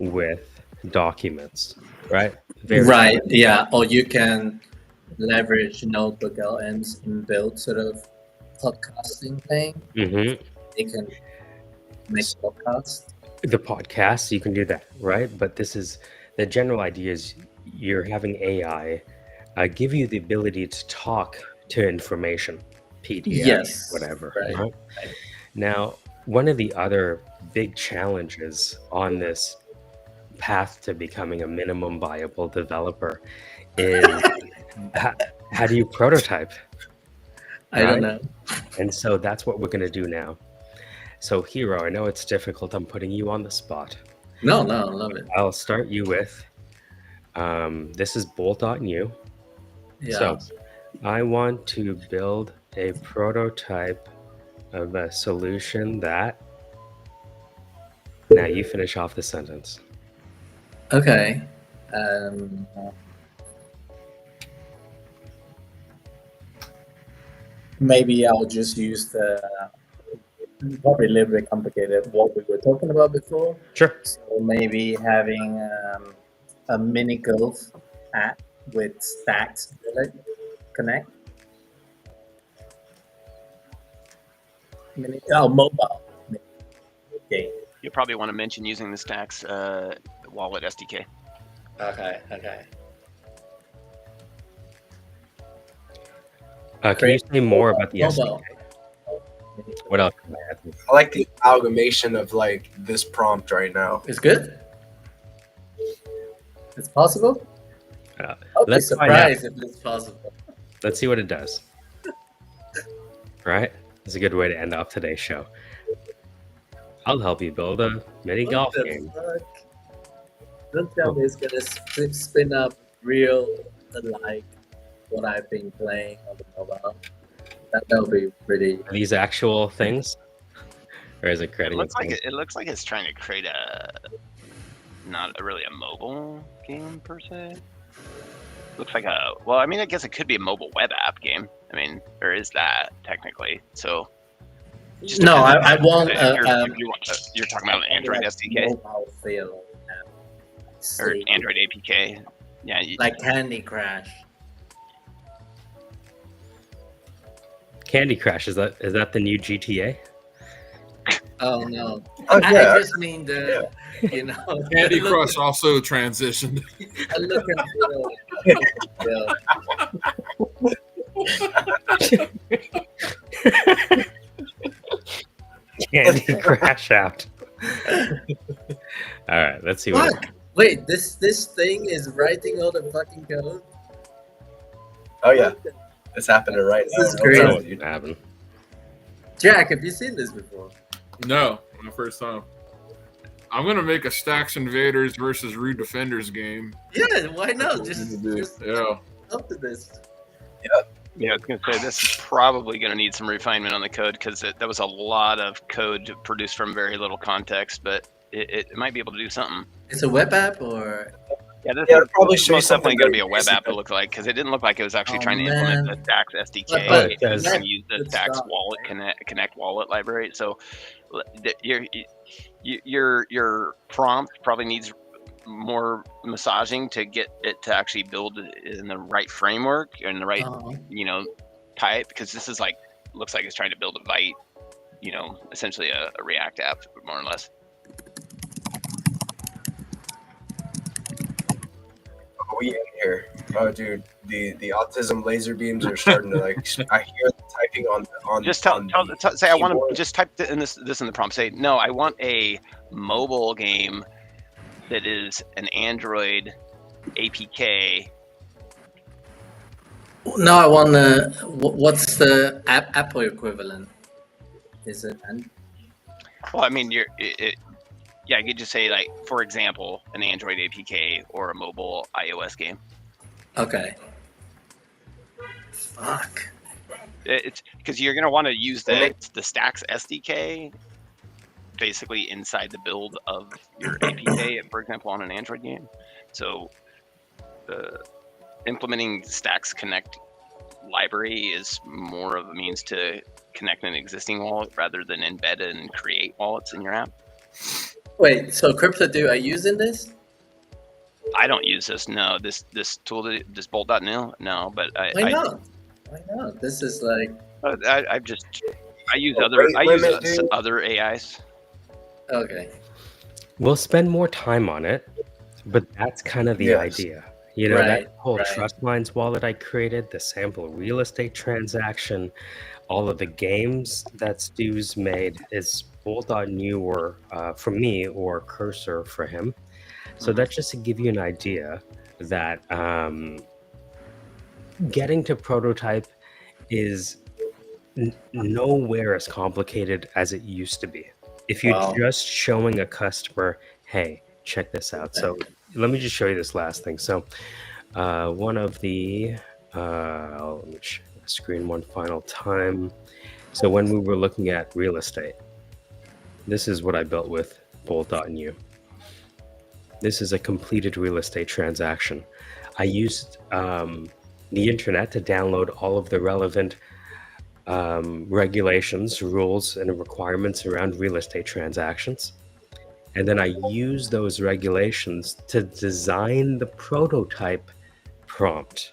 S4: with documents, right?
S5: Right, yeah. Or you can leverage notebook LM's inbuilt sort of podcasting thing.
S4: Mm-hmm.
S5: They can make podcasts.
S4: The podcast, you can do that, right? But this is the general idea is you're having AI give you the ability to talk to information, PDF,
S5: Yes,
S4: whatever.
S5: right.
S4: Now, one of the other big challenges on this path to becoming a minimum viable developer is how do you prototype?
S5: I don't know.
S4: And so that's what we're going to do now. So Hero, I know it's difficult. I'm putting you on the spot.
S5: No, I love it.
S4: I'll start you with, this is bolt.new.
S5: Yeah.
S4: So I want to build a prototype of a solution that, now you finish off the sentence.
S5: Okay. Maybe I'll just use probably a little bit complicated what we were talking about before.
S4: Sure.
S5: So maybe having a mini golf app with Stacks Connect. Mobile game.
S3: You probably want to mention using the Stacks wallet SDK.
S5: Okay.
S4: Can you say more about the
S5: mobile
S4: SDK? What else can I add?
S1: I like the amalgamation of like this prompt right now.
S5: It's good. It's possible. I'll be
S4: Let's find out.
S5: surprised if it's possible.
S4: Let's see what it does. right? It's a good way to end off today's show. I'll help you build a mini
S6: What
S4: golf
S6: the
S4: game.
S6: fuck? Don't tell me it's gonna spin up real like what I've been playing on the mobile. That'll be pretty.
S4: Are these actual things, or is it
S3: It
S4: creating
S3: looks
S4: its
S3: like
S4: own?
S3: it looks like it's trying to create not really a mobile game per se. Looks like well, I mean, I guess it could be a mobile web app game. I mean, there is that technically. So just
S6: No,
S3: depends
S6: I want
S3: if you're talking about an Android
S6: like
S3: SDK
S6: mobile feel app.
S3: or
S6: Say,
S3: Android APK. Yeah,
S6: like Candy Crush.
S4: Candy Crush, is that the new GTA?
S6: Oh no!
S1: Oh,
S6: I
S1: yeah.
S6: just mean the you know
S2: Candy
S6: look
S2: Crush also transitioned.
S6: and feel.
S4: Candy Crush out. All right, let's see what.
S6: Fuck! Wait, this thing is writing all the fucking code.
S1: Oh yeah, it's happening right
S6: This
S1: now.
S6: is
S1: No
S6: crazy.
S1: doubt,
S4: What
S1: dude.
S4: happened?
S6: Jack, have you seen this before?
S2: No, my first time. I'm gonna make a Stacks Invaders versus Rude Defenders game.
S6: Yeah, why not?
S2: That's what
S6: Just
S2: I'm gonna do. Yeah.
S6: up to this.
S3: yeah. I was gonna say this is probably gonna need some refinement on the code because that was a lot of code produced from very little context, but it might be able to do something.
S6: It's a web app or
S3: Yeah, this
S1: Yeah,
S3: is
S1: it'll probably
S3: this is
S1: show you
S3: most definitely
S1: something
S3: going to be a
S1: very
S3: web app.
S1: basic.
S3: It looked like because it didn't look like it was actually
S6: Oh,
S3: trying to implement
S6: man.
S3: the Stacks SDK
S6: But
S4: it does.
S3: and use the
S6: Good
S3: Stacks
S6: stuff,
S3: wallet
S6: man.
S3: connect wallet library. So your prompt probably needs more massaging to get it to actually build in the right framework and the right type, because this is like looks like it's trying to build a Vite, essentially a React app more or less.
S1: We in here. Oh, dude, the autism laser beams are starting to like. I hear them typing on.
S3: Just
S1: on
S3: say I want
S1: keyboard.
S3: to just type this in the prompt. Say no, I want a mobile game that is an Android APK.
S6: no, I want the what's the Apple equivalent? Is it
S3: Well, I mean, yeah, you could just say like, for example, an Android APK or a mobile iOS game.
S6: okay? Fuck.
S3: It's because you're gonna want to use the Stacks SDK basically inside the build of your APK, for example, on an Android game. So implementing Stacks Connect library is more of a means to connect an existing wallet rather than embed and create wallets in your app.
S6: Wait, so CryptoDo, are you using this?
S3: I don't use this. No, this tool, this bolt.new. No, but
S6: Why not? Why not? This is like
S3: I use
S1: Rate limit, dude.
S3: other AIs.
S6: okay.
S4: We'll spend more time on it, but that's kind of the
S1: Yes.
S4: idea. You know, that
S6: Right,
S4: whole
S6: right.
S4: Trust Lines wallet I created, the sample real estate transaction, all of the games that Stu's made is bolt.new or for me or Cursor for him. So that's just to give you an idea that getting to prototype is nowhere as complicated as it used to be. If you're
S6: Wow.
S4: just showing a customer, hey, check this out. So let me just show you this last thing. So one of the, let me share the screen one final time. So when we were looking at real estate, this is what I built with bolt.new. This is a completed real estate transaction. I used the internet to download all of the relevant regulations, rules, and requirements around real estate transactions. And then I use those regulations to design the prototype prompt.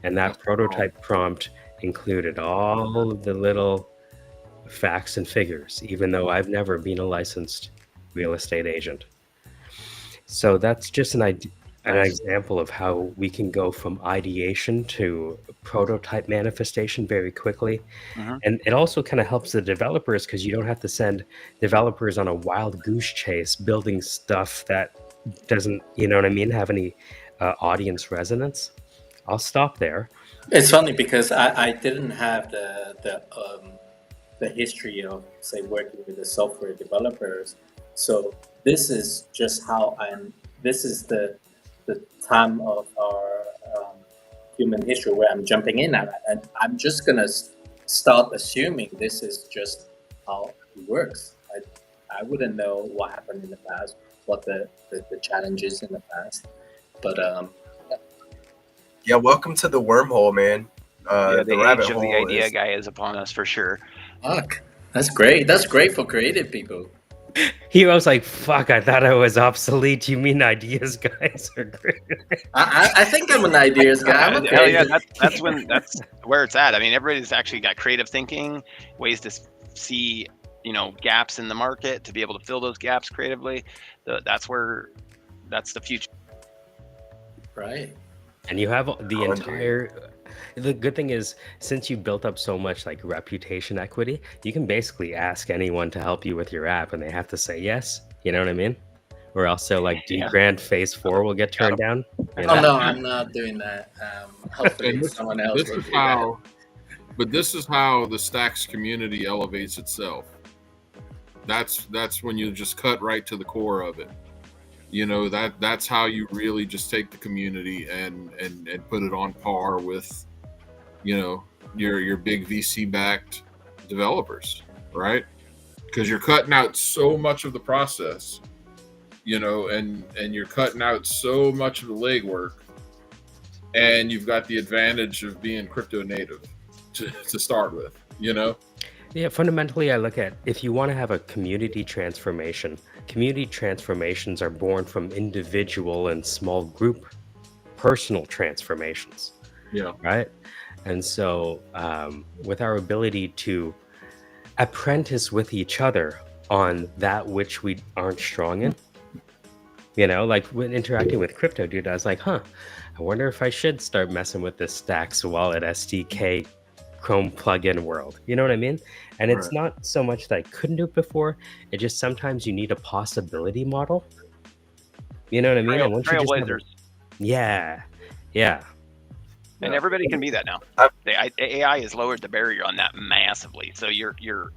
S4: And that prototype prompt included all of the little facts and figures, even though I've never been a licensed real estate agent. So that's just an example of how we can go from ideation to prototype manifestation very quickly.
S3: Mhm.
S4: And it also kind of helps the developers because you don't have to send developers on a wild goose chase building stuff that doesn't, have any audience resonance. I'll stop there.
S5: It's funny because I didn't have the history of say working with the software developers, so this is just how I'm. This is the time of our human history where I'm jumping in at, and I'm just gonna start assuming this is just how it works. I wouldn't know what happened in the past, what the challenges in the past, but
S1: Yeah, welcome to the wormhole, man.
S3: Yeah,
S1: The
S3: the
S1: rabbit
S3: age of the
S1: hole
S3: idea
S1: is.
S3: guy is upon us for sure.
S5: fuck, that's great. That's great for creative people.
S4: He was like, "Fuck! I thought I was obsolete. You mean ideas guys are great?"
S5: I think I'm an ideas guy. I'm a
S3: Hell yeah,
S5: creative.
S3: that's where it's at. I mean, everybody's actually got creative thinking, ways to see, gaps in the market to be able to fill those gaps creatively. That's the future.
S5: Right.
S4: And you have the
S1: Oh,
S4: entire. The good thing is, since you built up so much like reputation equity, you can basically ask anyone to help you with your app, and they have to say yes. You know what I mean? Or else, so like
S3: Yeah.
S4: Grant Phase 4 will get turned down. You
S5: Oh
S4: know?
S5: no, I'm not doing that. Hopefully,
S2: And
S5: someone else
S2: this
S5: will
S2: is
S5: do
S2: how, but this is how the Stacks community elevates itself. That's when you just cut right to the core of it. That's how you really just take the community and put it on par with, your big VC backed developers, right? Because you're cutting out so much of the process, and you're cutting out so much of the legwork, and you've got the advantage of being crypto native to start with.
S4: Yeah, fundamentally, I look at if you want to have a community transformation, community transformations are born from individual and small group personal transformations,
S2: Yeah.
S4: right? And so, with our ability to apprentice with each other on that which we aren't strong in, like when interacting with crypto, dude, I was like, I wonder if I should start messing with this Stacks Wallet SDK Chrome plugin world. You know what I mean? And it's
S2: Right.
S4: not so much that I couldn't do it before. It just sometimes you need a possibility model. You know what I mean? And once you just have
S3: Trailblazers,
S4: yeah.
S3: and everybody can be that now.
S1: I-
S3: The AI has lowered the barrier on that massively. So you're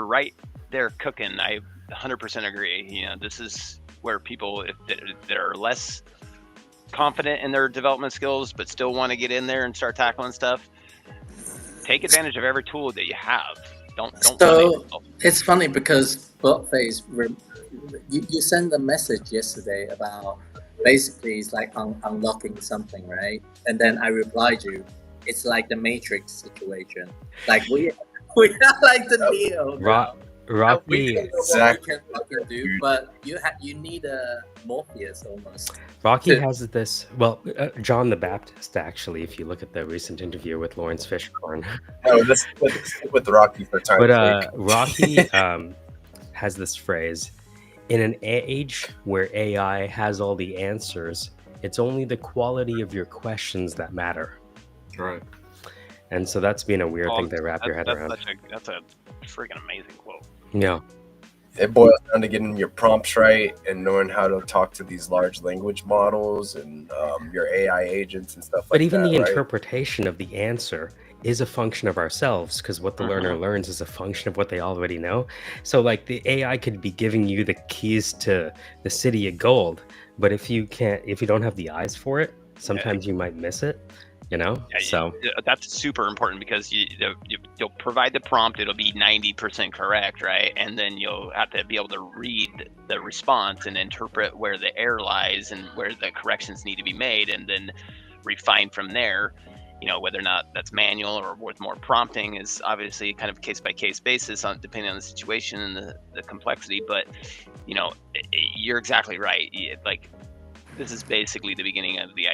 S3: right there cooking. I 100% agree. This is where people that are less confident in their development skills but still want to get in there and start tackling stuff, take advantage of every tool that you have. Don't limit
S5: So
S3: yourself.
S5: it's funny because Blockface, you sent a message yesterday about basically it's like unlocking something, right? And then I replied you, it's like the Matrix situation. Like we are like the Neo. now.
S4: Rocky.
S5: We can know
S1: Exactly.
S5: what we can fucking do, but you need a Morpheus almost.
S4: Rocky
S5: to-
S4: has this. Well, John the Baptist, actually, if you look at the recent interview with Lawrence Fishburne.
S1: No, let's stick with Rocky for time.
S4: But Rocky has this phrase: in an age where AI has all the answers, it's only the quality of your questions that matter.
S2: Right.
S4: And so that's been a weird thing to wrap your head around.
S3: That's a freaking amazing quote.
S4: Yeah.
S1: It boils down to getting your prompts right and knowing how to talk to these large language models and your AI agents and stuff like that.
S4: But even the
S1: right?
S4: interpretation of the answer is a function of ourselves, because what the learner learns is a function of what they already know. So like the AI could be giving you the keys to the city of gold, but if you don't have the eyes for it, sometimes you might miss it.
S3: Yeah,
S4: So
S3: that's super important because you'll provide the prompt, it'll be 90% correct, right? And then you'll have to be able to read the response and interpret where the error lies and where the corrections need to be made, and then refine from there. Whether or not that's manual or with more prompting is obviously kind of case by case basis depending on the situation and the complexity. But you're exactly right. Like, this is basically the beginning of the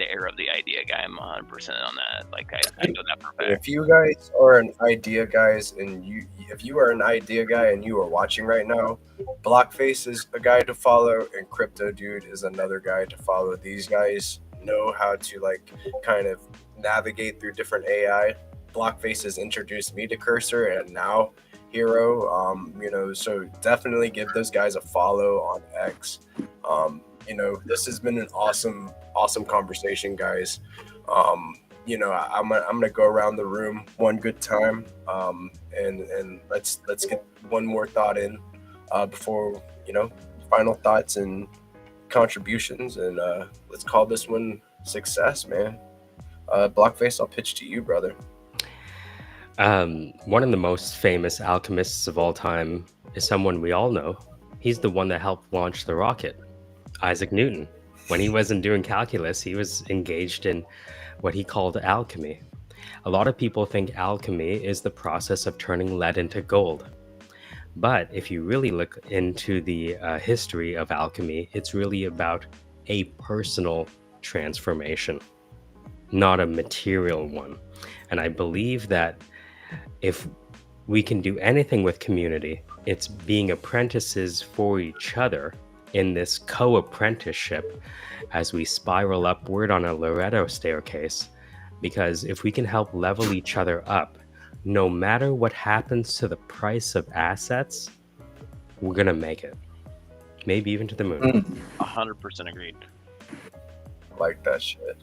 S3: era of the idea guy. I'm 100% on that. Like I know that for a fact.
S1: If you guys are an idea guys and if you are an idea guy and you are watching right now, Blockface is a guy to follow and Crypto Dude is another guy to follow. These guys know how to kind of navigate through different AI. Blockface has introduced me to Cursor and now Hero. So definitely give those guys a follow on X. This has been an awesome conversation, guys. I'm gonna go around the room one good time, and let's get one more thought in before final thoughts and contributions, and let's call this one success, man. Blockface, I'll pitch to you, brother.
S4: One of the most famous alchemists of all time is someone we all know. He's the one that helped launch the rocket, Isaac Newton. When he wasn't doing calculus, he was engaged in what he called alchemy. A lot of people think alchemy is the process of turning lead into gold. But if you really look into the history of alchemy, it's really about a personal transformation, not a material one. And I believe that if we can do anything with community, it's being apprentices for each other in this co-apprenticeship as we spiral upward on a Loretto staircase. Because if we can help level each other up, no matter what happens to the price of assets, we're gonna make it. Maybe even to the moon.
S3: 100% agreed.
S1: I like that shit.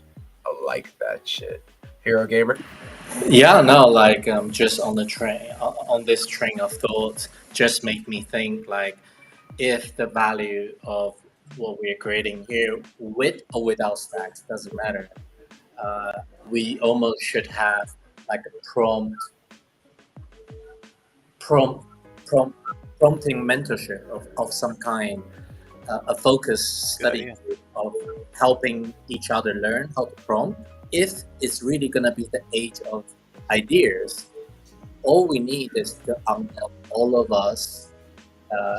S1: I like that shit. Hero Gamer.
S5: Yeah, no, like just on the train, on this train of thought, just make me think like, if the value of what we're creating here, with or without stacks, doesn't matter. We almost should have like a prompting mentorship of some kind, a focused study group of helping each other learn how to prompt. If it's really going to be the age of ideas, all we need is to unlock all of us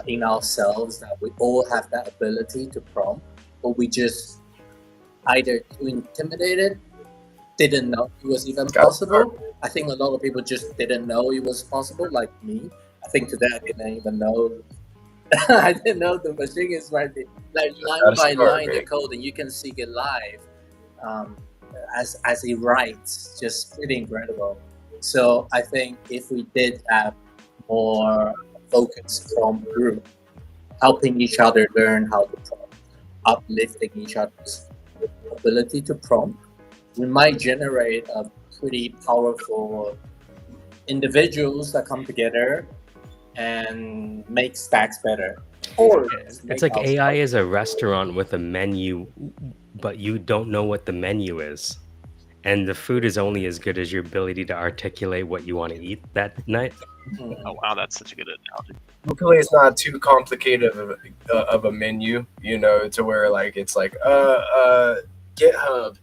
S5: in ourselves, that we all have that ability to prompt, or we just either too intimidated, didn't know it was even possible. I think a lot of people just didn't know it was possible, like me. I think today I didn't even know. I didn't know the machine is right there, like line by line the code, and you can see it live as it writes. Just pretty incredible. So I think if we did have more focused prompt group, helping each other learn how to prompt, uplifting each other's ability to prompt, we might generate a pretty powerful individuals that come together and make stacks better. Or
S4: it's like AI is a restaurant with a menu, but you don't know what the menu is. And the food is only as good as your ability to articulate what you want to eat that night.
S3: Oh wow, that's such a good analogy.
S1: Hopefully, it's not too complicated of a menu, to where like it's like GitHub,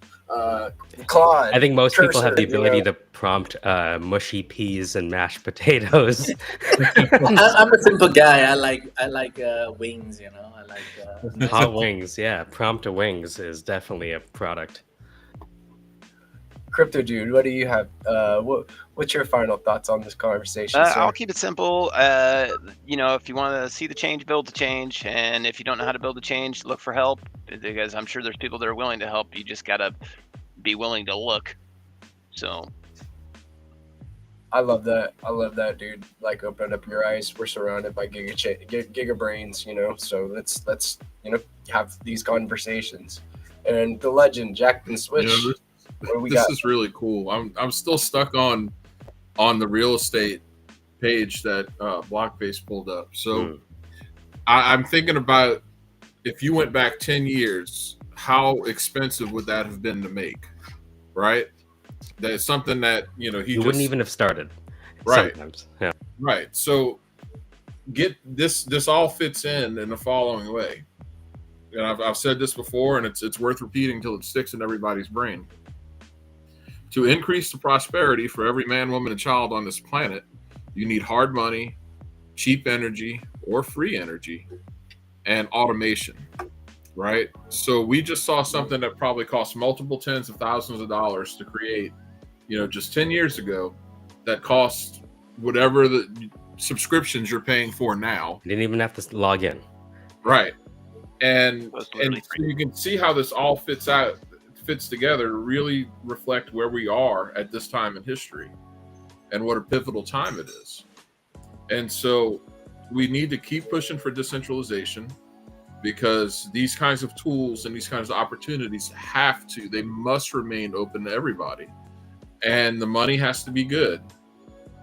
S1: Claude.
S4: I think most
S1: Cursor,
S4: people have the ability to prompt mushy peas and mashed potatoes.
S5: I'm a simple guy. I like wings. I like
S4: hot wings. Yeah, prompt to wings is definitely a product.
S1: Crypto Dude, what do you have? What's your final thoughts on this conversation?
S3: I'll keep it simple. If you want to see the change, build the change, and if you don't know how to build the change, look for help, because I'm sure there's people that are willing to help. You just gotta be willing to look. So
S1: I love that, dude. Like, open up your eyes. We're surrounded by giga brains, so let's have these conversations. And the legend, Jack and Switch.
S2: This is really cool. I'm still stuck on the real estate page that Blockface pulled up. So I'm thinking about, if you went back 10 years, how expensive would that have been to make? Right? That's something that he
S4: wouldn't even have started.
S2: Right.
S4: Sometimes. Yeah.
S2: Right. So get this. This all fits in the following way. And I've said this before, and it's worth repeating until it sticks in everybody's brain. To increase the prosperity for every man, woman, and child on this planet, you need hard money, cheap energy, or free energy, and automation, right? So we just saw something that probably cost multiple tens of thousands of dollars to create, just 10 years ago, that cost whatever the subscriptions you're paying for now.
S4: You didn't even have to log in.
S2: Right. And so you can see how this all fits together to really reflect where we are at this time in history and what a pivotal time it is. And so we need to keep pushing for decentralization, because these kinds of tools and these kinds of opportunities they must remain open to everybody. and the money has to be good.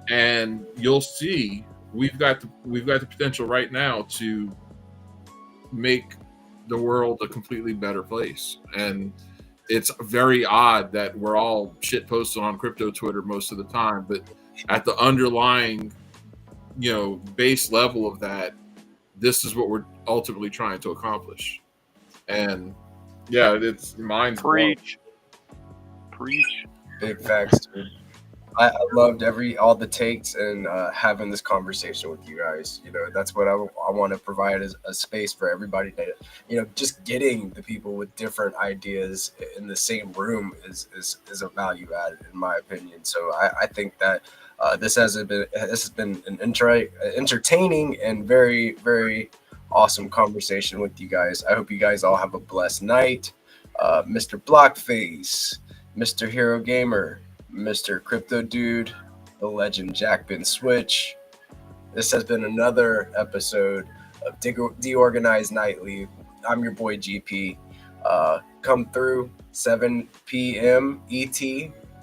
S2: And you'll see we've got the potential right now to make the world a completely better place. And it's very odd that we're all shit posted on crypto Twitter most of the time, but at the underlying, base level of that, this is what we're ultimately trying to accomplish. And yeah, it's mine's
S3: Preach.
S1: Big facts, dude. I loved all the takes and having this conversation with you guys. That's what I want to provide as a space for everybody to, just getting the people with different ideas in the same room is a value add, in my opinion. So I think that this has been an entertaining and very, very awesome conversation with you guys. I hope you guys all have a blessed night. Mr. Blockface, Mr. Hero Gamer, Mr. Crypto Dude, the legend Jack Ben Switch. This has been another episode of DeOrganized Nightly. I'm your boy GP. Come through 7 p.m. ET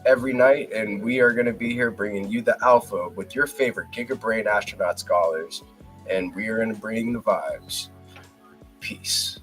S1: every night, and we are going to be here bringing you the alpha with your favorite GigaBrain astronaut scholars, and we are going to bring the vibes. Peace.